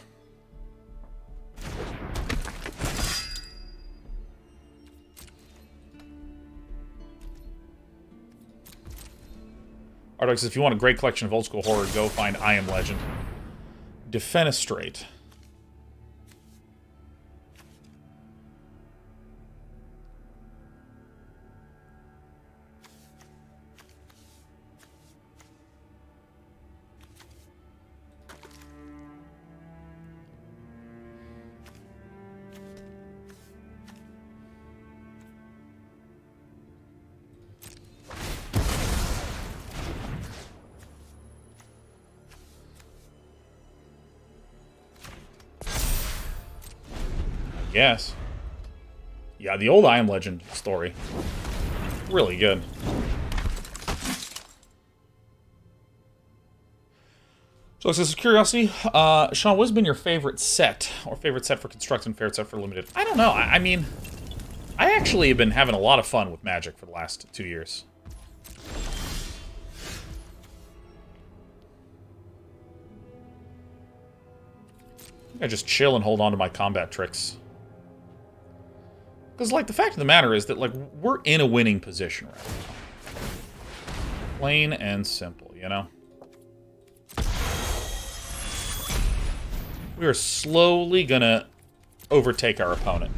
Ardix says, if you want a great collection of old school horror, go find I Am Legend. Defenestrate. Yes. Yeah, the old I Am Legend story. Really good. So this is curiosity. Sean, what's been your favorite set? Or favorite set for Construct and favorite set for Limited? I don't know. I mean, I actually have been having a lot of fun with Magic for the last 2 years. I just chill and hold on to my combat tricks. Because, like, the fact of the matter is that, like, we're in a winning position right now. Plain and simple, you know? We are slowly gonna overtake our opponent.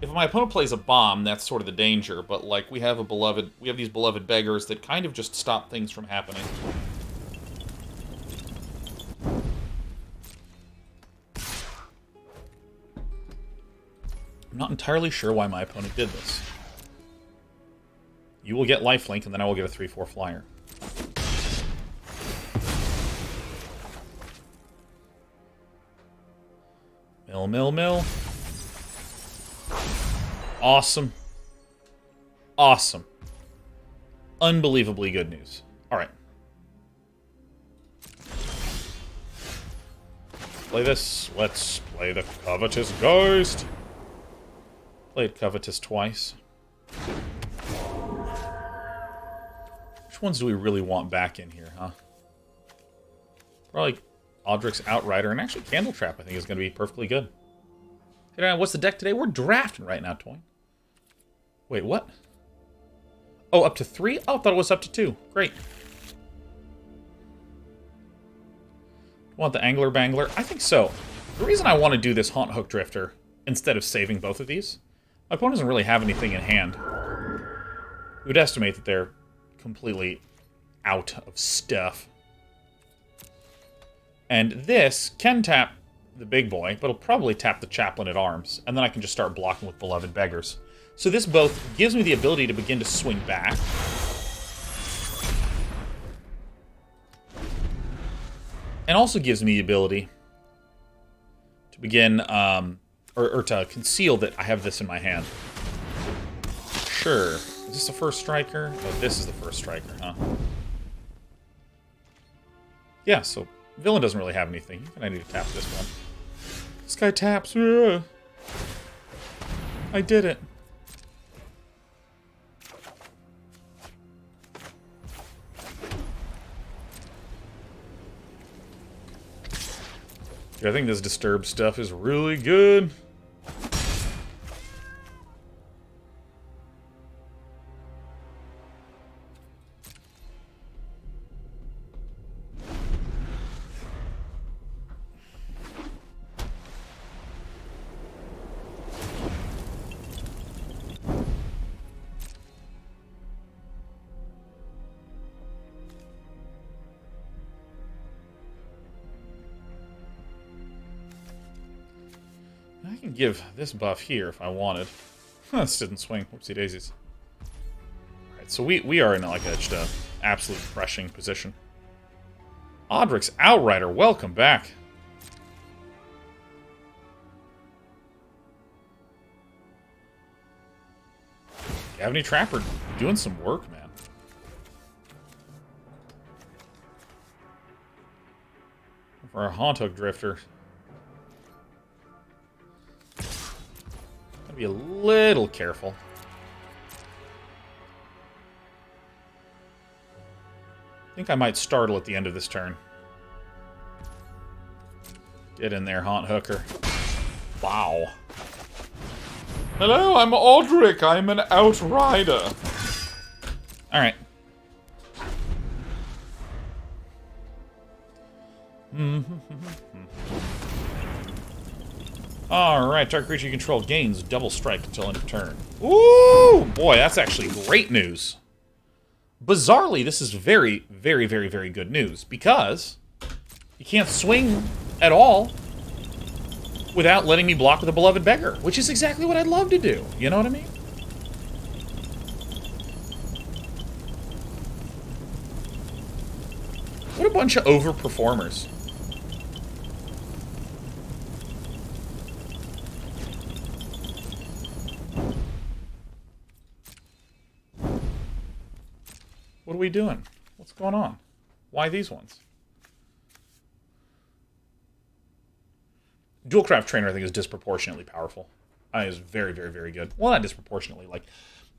If my opponent plays a bomb, that's sort of the danger, but, like, we have these beloved beggars that kind of just stop things from happening. I'm not entirely sure why my opponent did this. You will get lifelink, and then I will get a 3/4 flyer. Mill, mill, mill. Awesome. Awesome. Unbelievably good news. Alright. Play this. Let's play the Covetous Ghost. Played Covetous twice. Which ones do we really want back in here, huh? Probably Aldrich's Outrider, and actually Candle Trap I think is going to be perfectly good. Hey, Ryan, what's the deck today? We're drafting right now, Toyn. Wait, what? Oh, up to 3? Oh, I thought it was up to 2. Great. Want the Angler Bangler? I think so. The reason I want to do this Haunt Hook Drifter instead of saving both of these, my opponent doesn't really have anything in hand. We would estimate that they're completely out of stuff. And this can tap the big boy, but it'll probably tap the Chaplain at Arms, and then I can just start blocking with Beloved Beggars. So this both gives me the ability to begin to swing back, and also gives me the ability to begin, or to conceal that I have this in my hand. Sure. Is this the first striker? Oh, this is the first striker, huh? Yeah, so villain doesn't really have anything. I need to tap this one. This guy taps. Ugh. I did it. Dude, I think this Disturb stuff is really good. I can give this buff here if I wanted. This didn't swing. Whoopsie daisies. Alright, so we are in like just a absolute crushing position. Odric's Outrider, welcome back. Gavany Trapper doing some work, man. For our Haunt Hook Drifter. Gotta be a little careful. I think I might startle at the end of this turn. Get in there, Haunt Hooker. Wow. Hello, I'm Odric. I'm an Outrider. Alright. Alright, target creature you control gains double strike until end of turn. Ooh! Boy, that's actually great news. Bizarrely, this is very, very, very, very good news, because you can't swing at all without letting me block with a Beloved Beggar, which is exactly what I'd love to do. You know what I mean? What a bunch of overperformers. What are we doing? What's going on? Why these ones? Dualcraft Trainer, I think, is disproportionately powerful. I think it's very, very, very good. Well, not disproportionately. Like,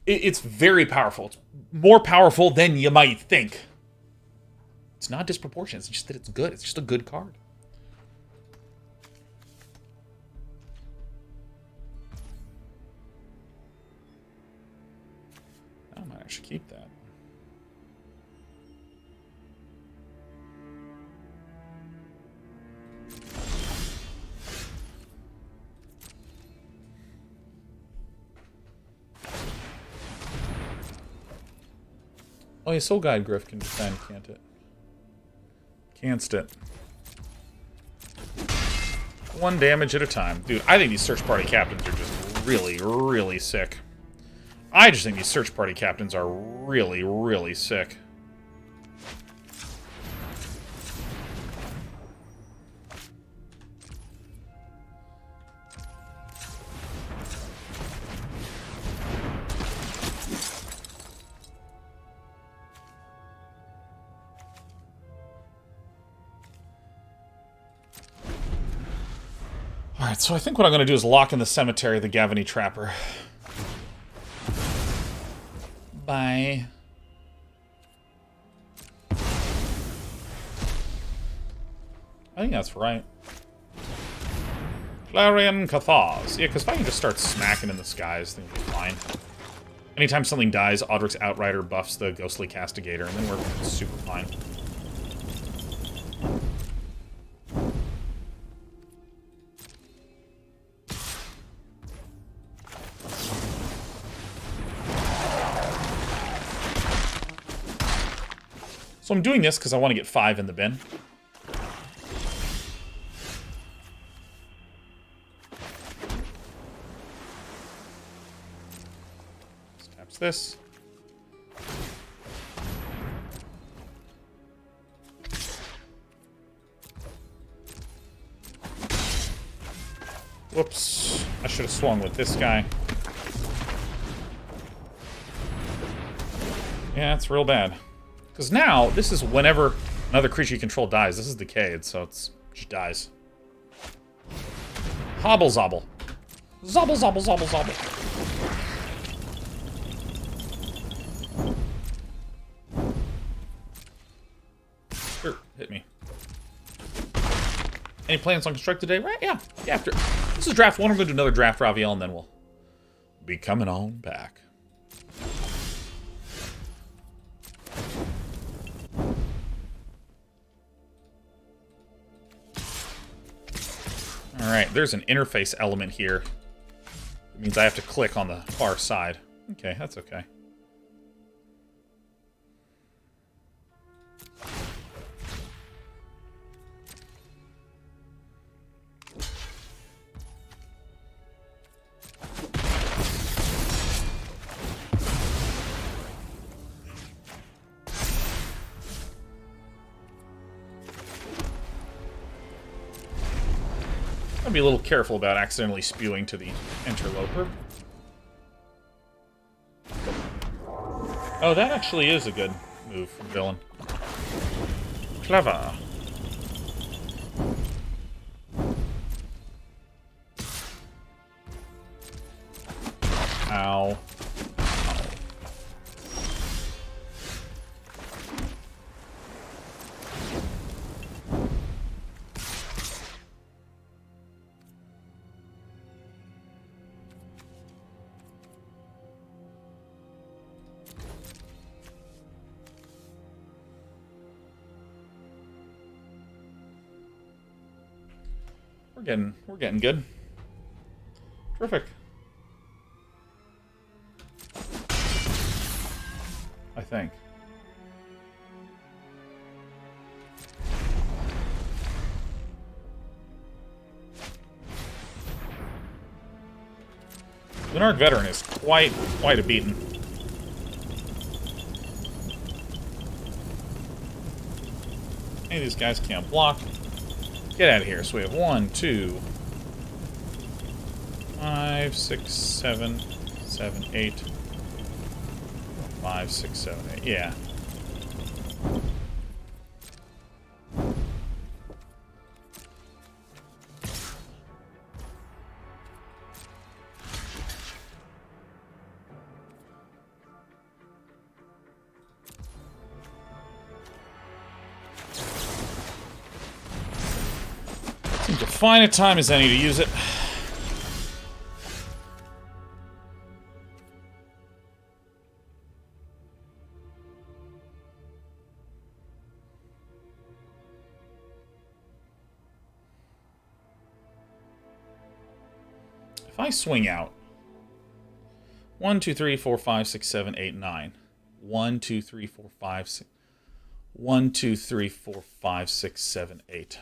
it's very powerful. It's more powerful than you might think. It's not disproportionate. It's just that it's good. It's just a good card. I might actually keep that. Oh, yeah, Soul Guide Griff can defend, can't it? Can't it. 1 damage at a time. Dude, I think these Search Party Captains are just really, really sick. I just think these Search Party Captains are really, really sick. Alright, so I think what I'm going to do is lock in the Cemetery of the Gavany Trapper. Bye. I think that's right. Clarion Cathars. Yeah, because if I can just start smacking in the skies, things will be fine. Anytime something dies, Odric's Outrider buffs the Ghostly Castigator, and then we're super fine. So I'm doing this because I want to get 5 in the bin. Taps this. Whoops. I should have swung with this guy. Yeah, it's real bad. Because now, this is whenever another creature you control dies. This is decayed, so it just dies. Hobble zobble. Zobble zobble zobble zobble. Sure, hit me. Any plans on Construct today? Right, yeah. After this is draft 1, I'm going to do another draft Raviel, and then we'll be coming on back. Alright, there's an interface element here. It means I have to click on the far side. Okay, that's okay. I'll be a little careful about accidentally spewing to the interloper. Oh, that actually is a good move from villain. Clever. Ow. We're getting good. Terrific. I think. The Narc Veteran is quite a beating. Any of these guys can't block. Get out of here. So we have 1, 2, 5, 6, 7, 7, 8. 5, 6, 7, 8. Yeah. Seems to find a time as any to use it. If I swing out 1, 2, 3, 4, 5, 6, 7, 8, 9. 1, 2, 3, 4, 5, 6. 1, 2, 3, 4, 5, 6, 7, 8.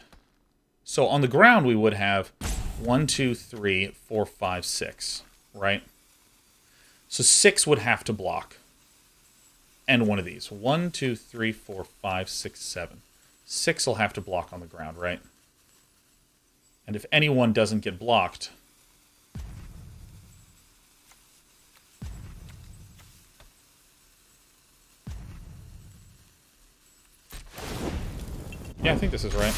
So on the ground we would have 1, 2, 3, 4, 5, 6, right? So 6 would have to block. And one of these. 1, 2, 3, 4, 5, 6, 7. 6 will have to block on the ground, right? And if anyone doesn't get blocked, yeah, I think this is right.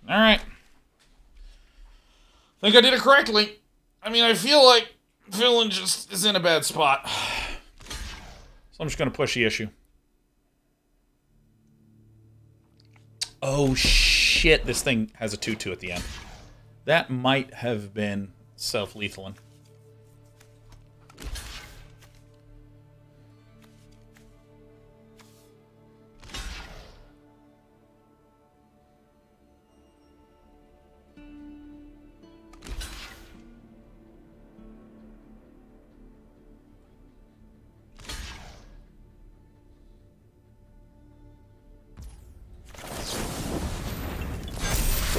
Alright. I think I did it correctly. I mean, I feel like villain just is in a bad spot. So I'm just going to push the issue. Oh, shit. This thing has a 2-2 at the end. That might have been self-lethaling.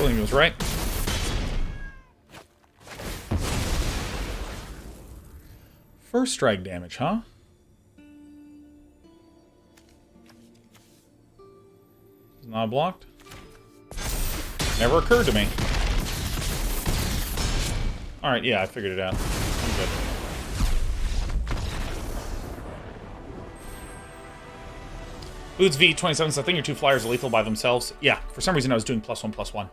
Feeling was right. First strike damage, huh? It's not blocked. Never occurred to me. Alright, yeah, I figured it out. I'm good. Boots V, 27 cents. I think your 2 flyers are lethal by themselves. Yeah, for some reason I was doing +1/+1.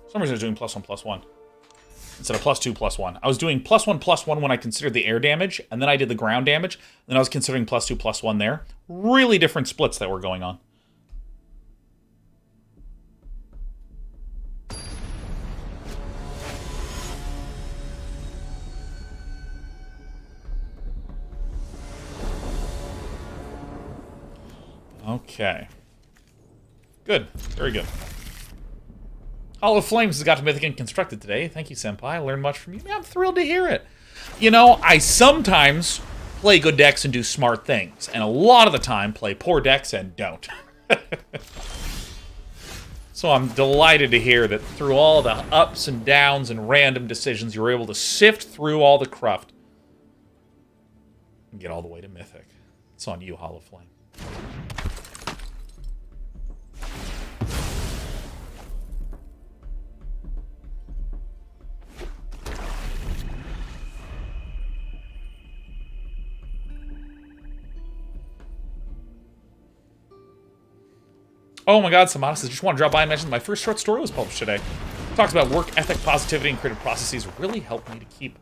For some reason I was doing +1/+1. Instead of +2/+1. I was doing +1/+1 when I considered the air damage, and then I did the ground damage, and then I was considering +2/+1 there. Really different splits that were going on. Okay. Good. Very good. Hall of Flames has got to Mythic and constructed today. Thank you, Senpai. I learned much from you. Man, I'm thrilled to hear it. You know, I sometimes play good decks and do smart things, and a lot of the time play poor decks and don't. So I'm delighted to hear that through all the ups and downs and random decisions, you were able to sift through all the cruft and get all the way to Mythic. It's on you, Hall of Flame. Oh my god, Samana says, just want to drop by and mention that my first short story was published today. It talks about work ethic, positivity, and creative processes. Really helped me to keep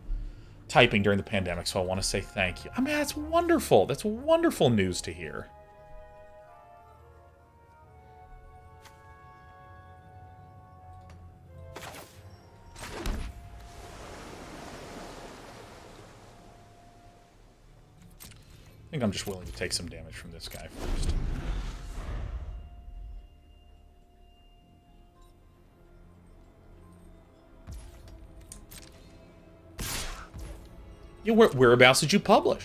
typing during the pandemic, so I want to say thank you. I mean, that's wonderful. That's wonderful news to hear. I think I'm just willing to take some damage from this guy first. Yeah, whereabouts did you publish?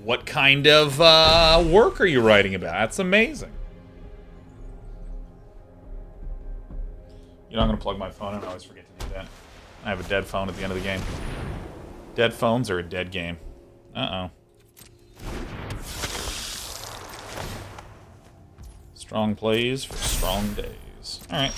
What kind of work are you writing about? That's amazing. You know, I'm going to plug my phone in. I always forget to do that. I have a dead phone at the end of the game. Dead phones are a dead game. Uh-oh. Strong plays for strong days. All right.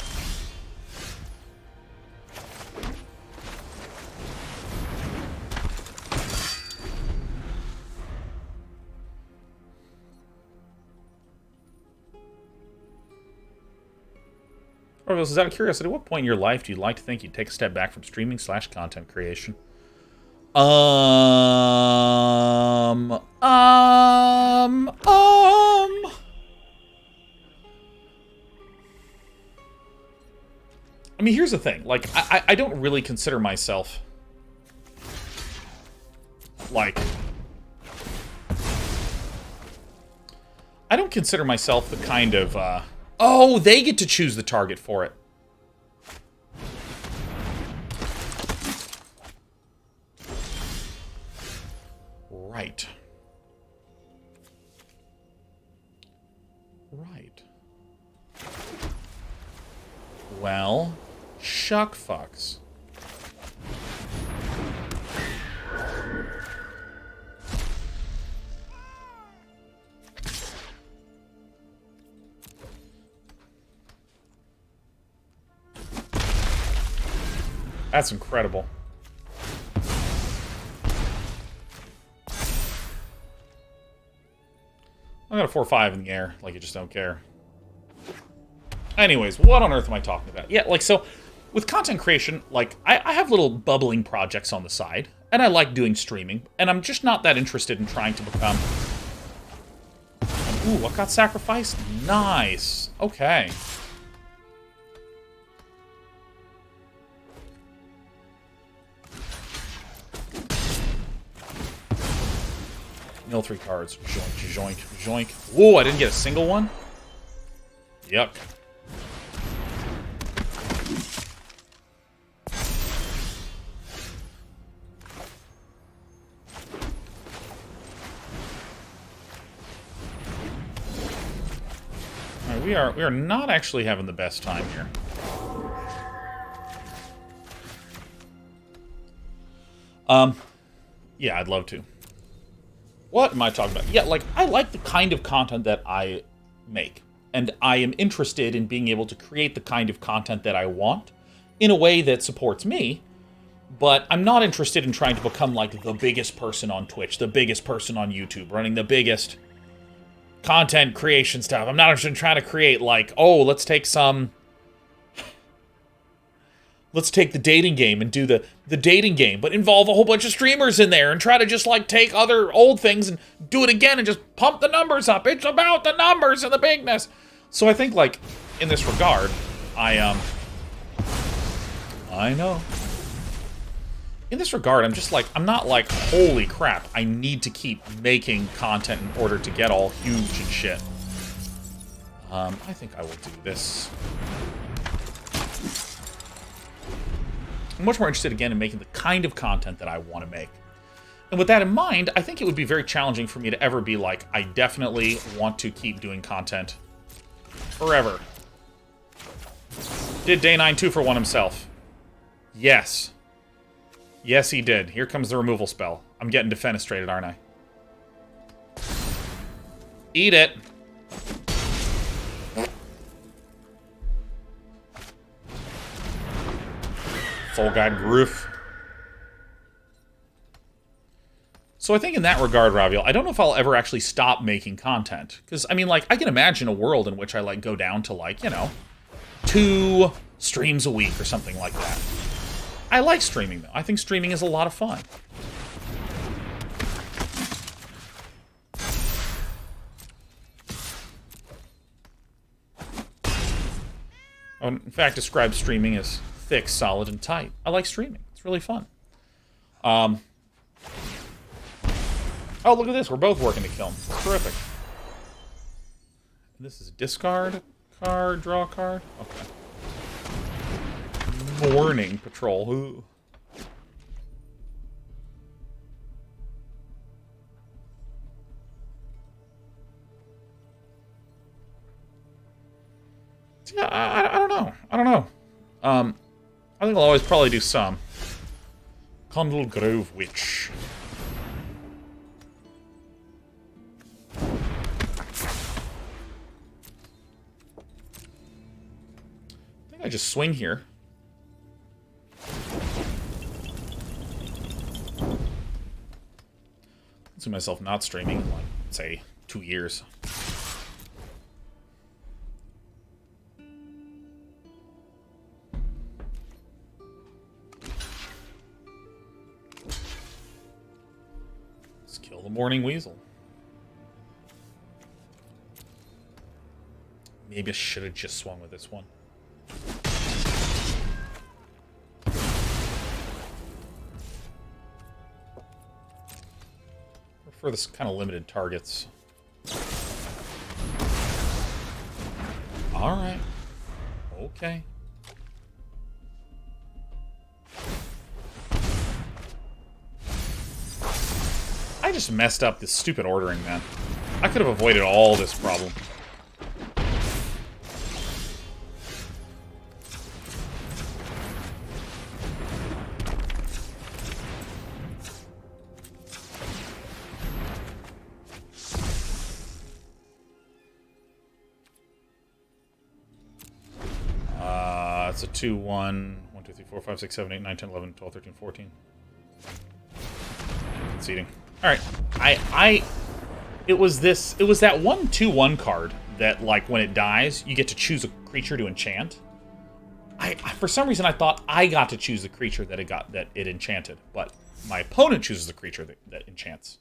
Orville says, out of curiosity, at what point in your life do you like to think you'd take a step back from streaming/content creation? I mean, here's the thing. Like, I don't really consider myself, like, I don't consider myself the kind of, oh, they get to choose the target for it. Right. Right. Well, shuck fucks. That's incredible. I got a 4/5 in the air, like you just don't care. Anyways, what on earth am I talking about? Yeah, like, so, with content creation, like, I have little bubbling projects on the side, and I like doing streaming, and I'm just not that interested in trying to become... Ooh, what got sacrificed? Nice. Okay. Mill 3 cards. Joink, joink, joink. Ooh, I didn't get a single one? Yuck. Alright, we are not actually having the best time here. Yeah, I'd love to. What am I talking about? Yeah, like, I like the kind of content that I make. And I am interested in being able to create the kind of content that I want in a way that supports me. But I'm not interested in trying to become, like, the biggest person on Twitch, the biggest person on YouTube, running the biggest content creation stuff. I'm not interested in trying to create, like, oh, let's take the dating game and do the dating game, but involve a whole bunch of streamers in there and try to just, like, take other old things and do it again and just pump the numbers up. It's about the numbers and the bigness. So I think, like, in this regard, I know. In this regard, I'm just like, I'm not like, holy crap, I need to keep making content in order to get all huge and shit. I think I will do this. I'm much more interested, again, in making the kind of content that I want to make. And with that in mind, I think it would be very challenging for me to ever be like, I definitely want to keep doing content forever. Did Day 9 2 for 1 himself? Yes. Yes, he did. Here comes the removal spell. I'm getting defenestrated, aren't I? Eat it. Soul Guide Groof. So I think in that regard, Raviel, I don't know if I'll ever actually stop making content. Because, I mean, like, I can imagine a world in which I, like, go down to, like, you know, 2 streams a week or something like that. I like streaming, though. I think streaming is a lot of fun. I would, in fact, describe streaming as thick, solid, and tight. I like streaming. It's really fun. Oh, look at this. We're both working to kill him. It's terrific. And this is discard card, draw card. Okay. Morning Patrol. Ooh. Yeah, I don't know. I don't know. I think I'll always probably do some. Condal Grove Witch. I think I just swing here. I see myself not streaming in, like, say, 2 years. Let's kill the Morning Weasel. Maybe I should have just swung with this one. For this kind of limited targets. Alright. Okay. I just messed up this stupid ordering, man. I could have avoided all this problem. It's a 2, 1, 1, 2, 3, 4, 5, 6, 7, 8, 9, 10, 11, 12, 13, 14. Conceding. Alright. It was that 1/2/1 card that, like, when it dies, you get to choose a creature to enchant. For some reason, I thought I got to choose the creature that it enchanted, but my opponent chooses the creature that enchants.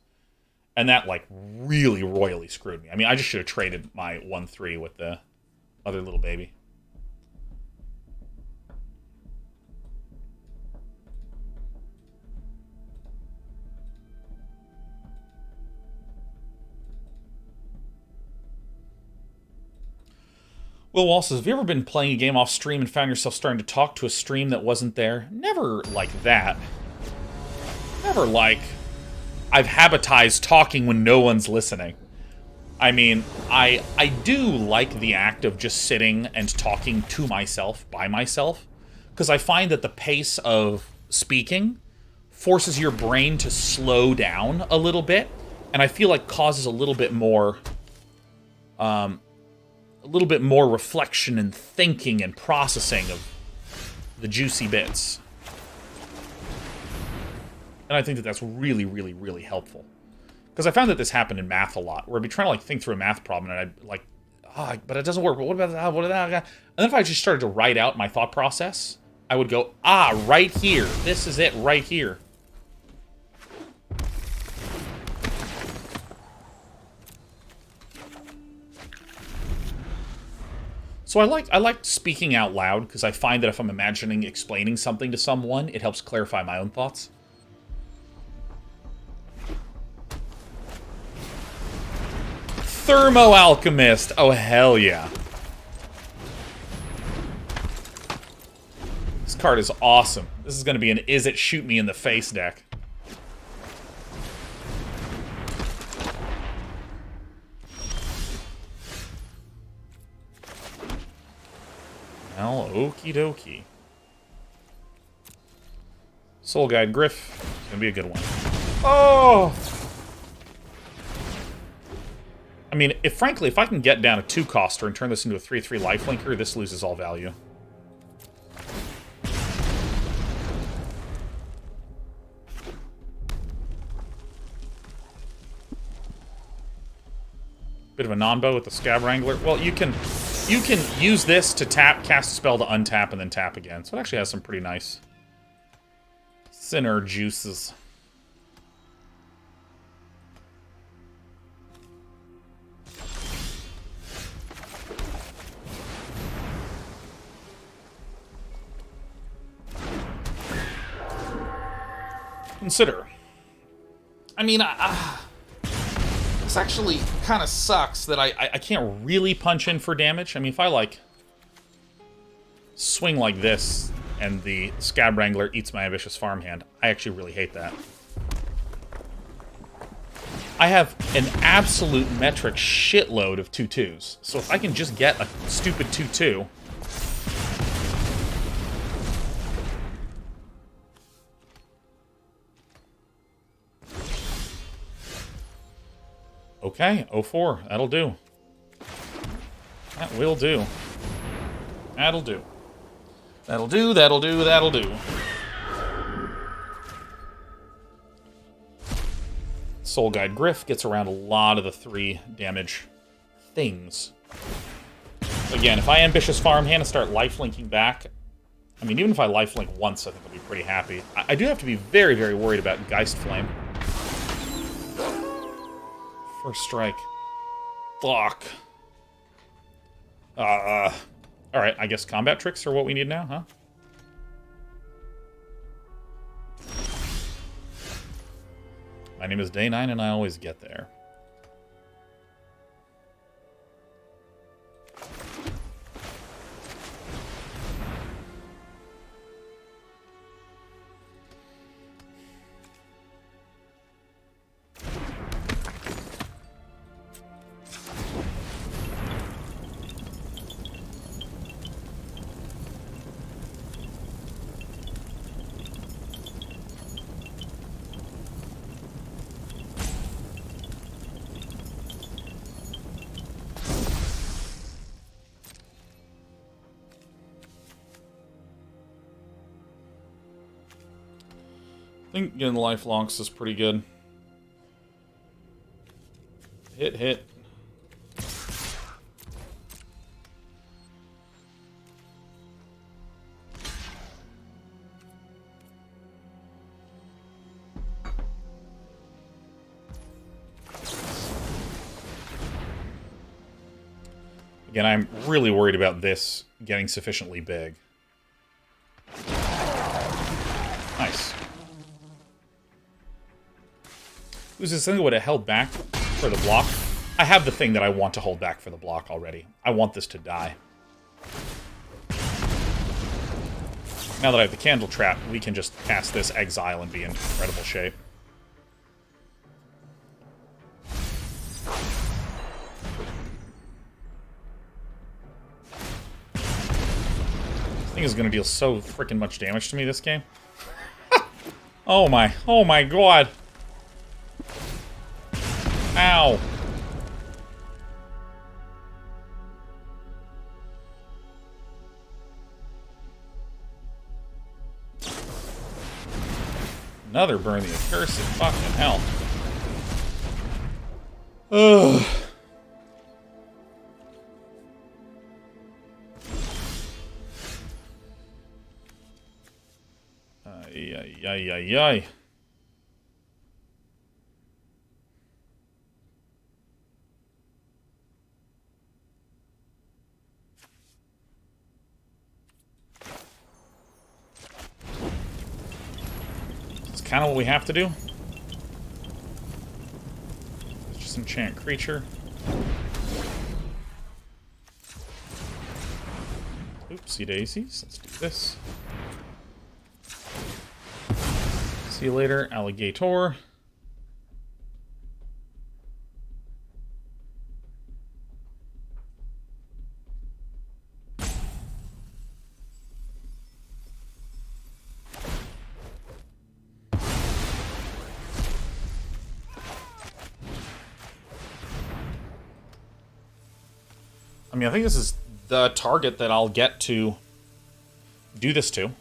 And that, like, really royally screwed me. I mean, I just should have traded my 1/3 with the other little baby. Will Wall says, have you ever been playing a game off stream and found yourself starting to talk to a stream that wasn't there? Never like that. Never like, I've habitized talking when no one's listening. I mean, I do like the act of just sitting and talking to myself, by myself, because I find that the pace of speaking forces your brain to slow down a little bit, and I feel like causes a little bit more reflection and thinking and processing of the juicy bits. And I think that that's really, really, really helpful. Because I found that this happened in math a lot, where I'd be trying to like think through a math problem, and I'd like, but it doesn't work. But what about that? What about that? And then if I just started to write out my thought process, I would go, right here. This is it right here. So I like speaking out loud, because I find that if I'm explaining something to someone, it helps clarify my own thoughts. Thermo Alchemist! Oh, hell yeah. This card is awesome. This is going to be an Is It Shoot Me in the Face deck. Well, okie dokie. Soul Guide Griff. It's gonna be a good one. Oh! I mean, frankly, if I can get down a 2-coster and turn this into a 3/3 lifelinker, this loses all value. Bit of a non-bow with the Scab Wrangler. Well, you can use this to cast a spell to untap and then tap again. So it actually has some pretty nice sinner juices. Consider. I mean, this actually kind of sucks that I can't really punch in for damage. I mean, if I, like, swing like this and the Scab Wrangler eats my Ambitious Farmhand, I actually really hate that. I have an absolute metric shitload of 2/2s, so if I can just get a stupid 2/2... Okay, 0-4. That'll do. That will do. That'll do. That'll do, that'll do, that'll do. Soul Guide Griff gets around a lot of the 3 damage things. Again, if I Ambitious Farmhand and start lifelinking back, I mean, even if I lifelink once, I think I'll be pretty happy. I do have to be very, very worried about Geist Flame. First strike. Fuck. Alright, I guess combat tricks are what we need now, huh? My name is Day9 and I always get there. I think getting the lifelonks is pretty good. Hit. Again, I'm really worried about this getting sufficiently big. Nice. Who's this thing that would have held back for the block? I have the thing that I want to hold back for the block already. I want this to die. Now that I have the Candle Trap, we can just cast this Exile and be in incredible shape. thing is gonna deal so freaking much damage to me this game. Oh my god. Ow. Another burn the accursed. Fucking hell. Ugh. Ay. It's kind of what we have to do. Let's just enchant creature. Oopsie daisies. Let's do this. See you later, alligator. I mean, I think this is the target that I'll get to do this to.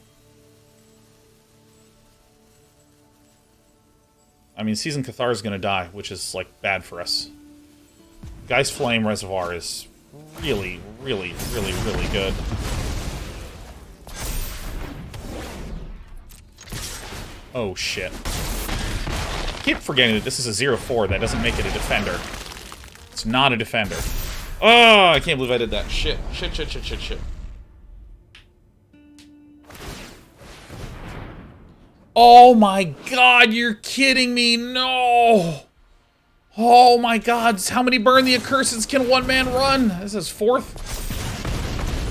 I mean, Seasoned Cathar is going to die, which is, like, bad for us. Geist Flame Reservoir is really good. Oh, shit. I keep forgetting that this is a 0/4. That doesn't make it a defender. It's not a defender. Oh, I can't believe I did that. Shit. Oh my god, you're kidding me. No. Oh my god, how many Burn the Accurseds can one man run? This is 4th?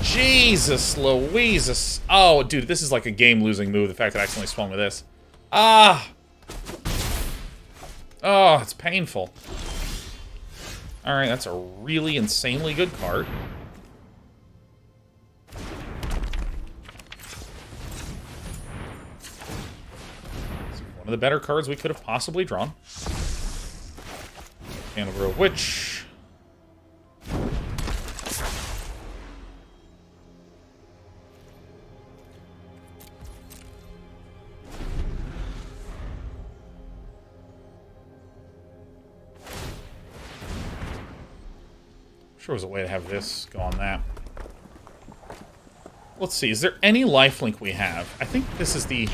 Jesus Louises. Oh, dude, this is like a game-losing move, the fact that I accidentally swung with this. Ah. Oh, it's painful. Alright, that's a really insanely good card. One of the better cards we could have possibly drawn. Hanover of Witch. Sure was a way to have this go on that. Let's see, is there any lifelink we have? I think this is the...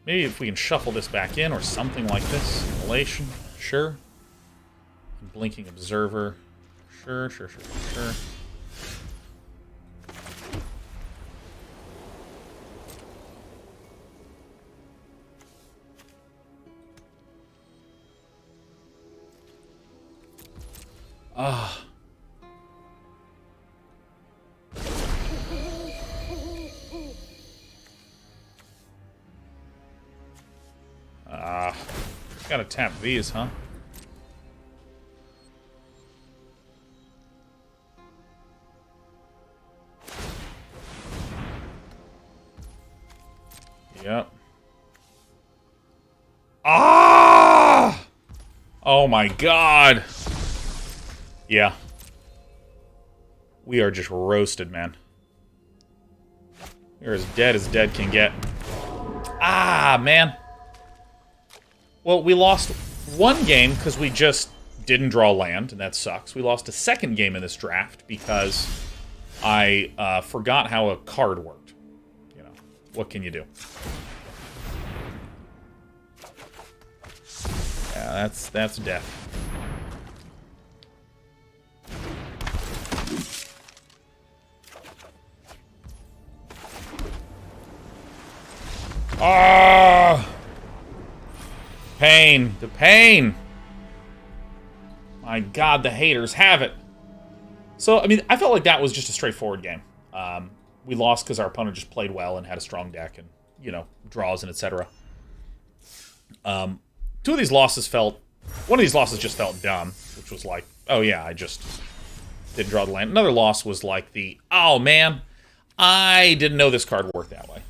maybe if we can shuffle this back in or something like this. Immolation, sure. Blinking Observer, sure. Gotta tap these, huh? Yep. Ah! Oh my god. Yeah. We are just roasted, man. We're as dead can get. Ah, man. Well, we lost one game because we just didn't draw land, and that sucks. We lost a second game in this draft because I forgot how a card worked. You know, what can you do? Yeah, that's death. Ah! Pain. The pain. My god, the haters have it. So, I mean, I felt like that was just a straightforward game. We lost because our opponent just played well and had a strong deck and, you know, draws and etc. Two of these losses felt... One of these losses just felt dumb, which was like, oh yeah, I just didn't draw the land. Another loss was like the, oh man, I didn't know this card worked that way.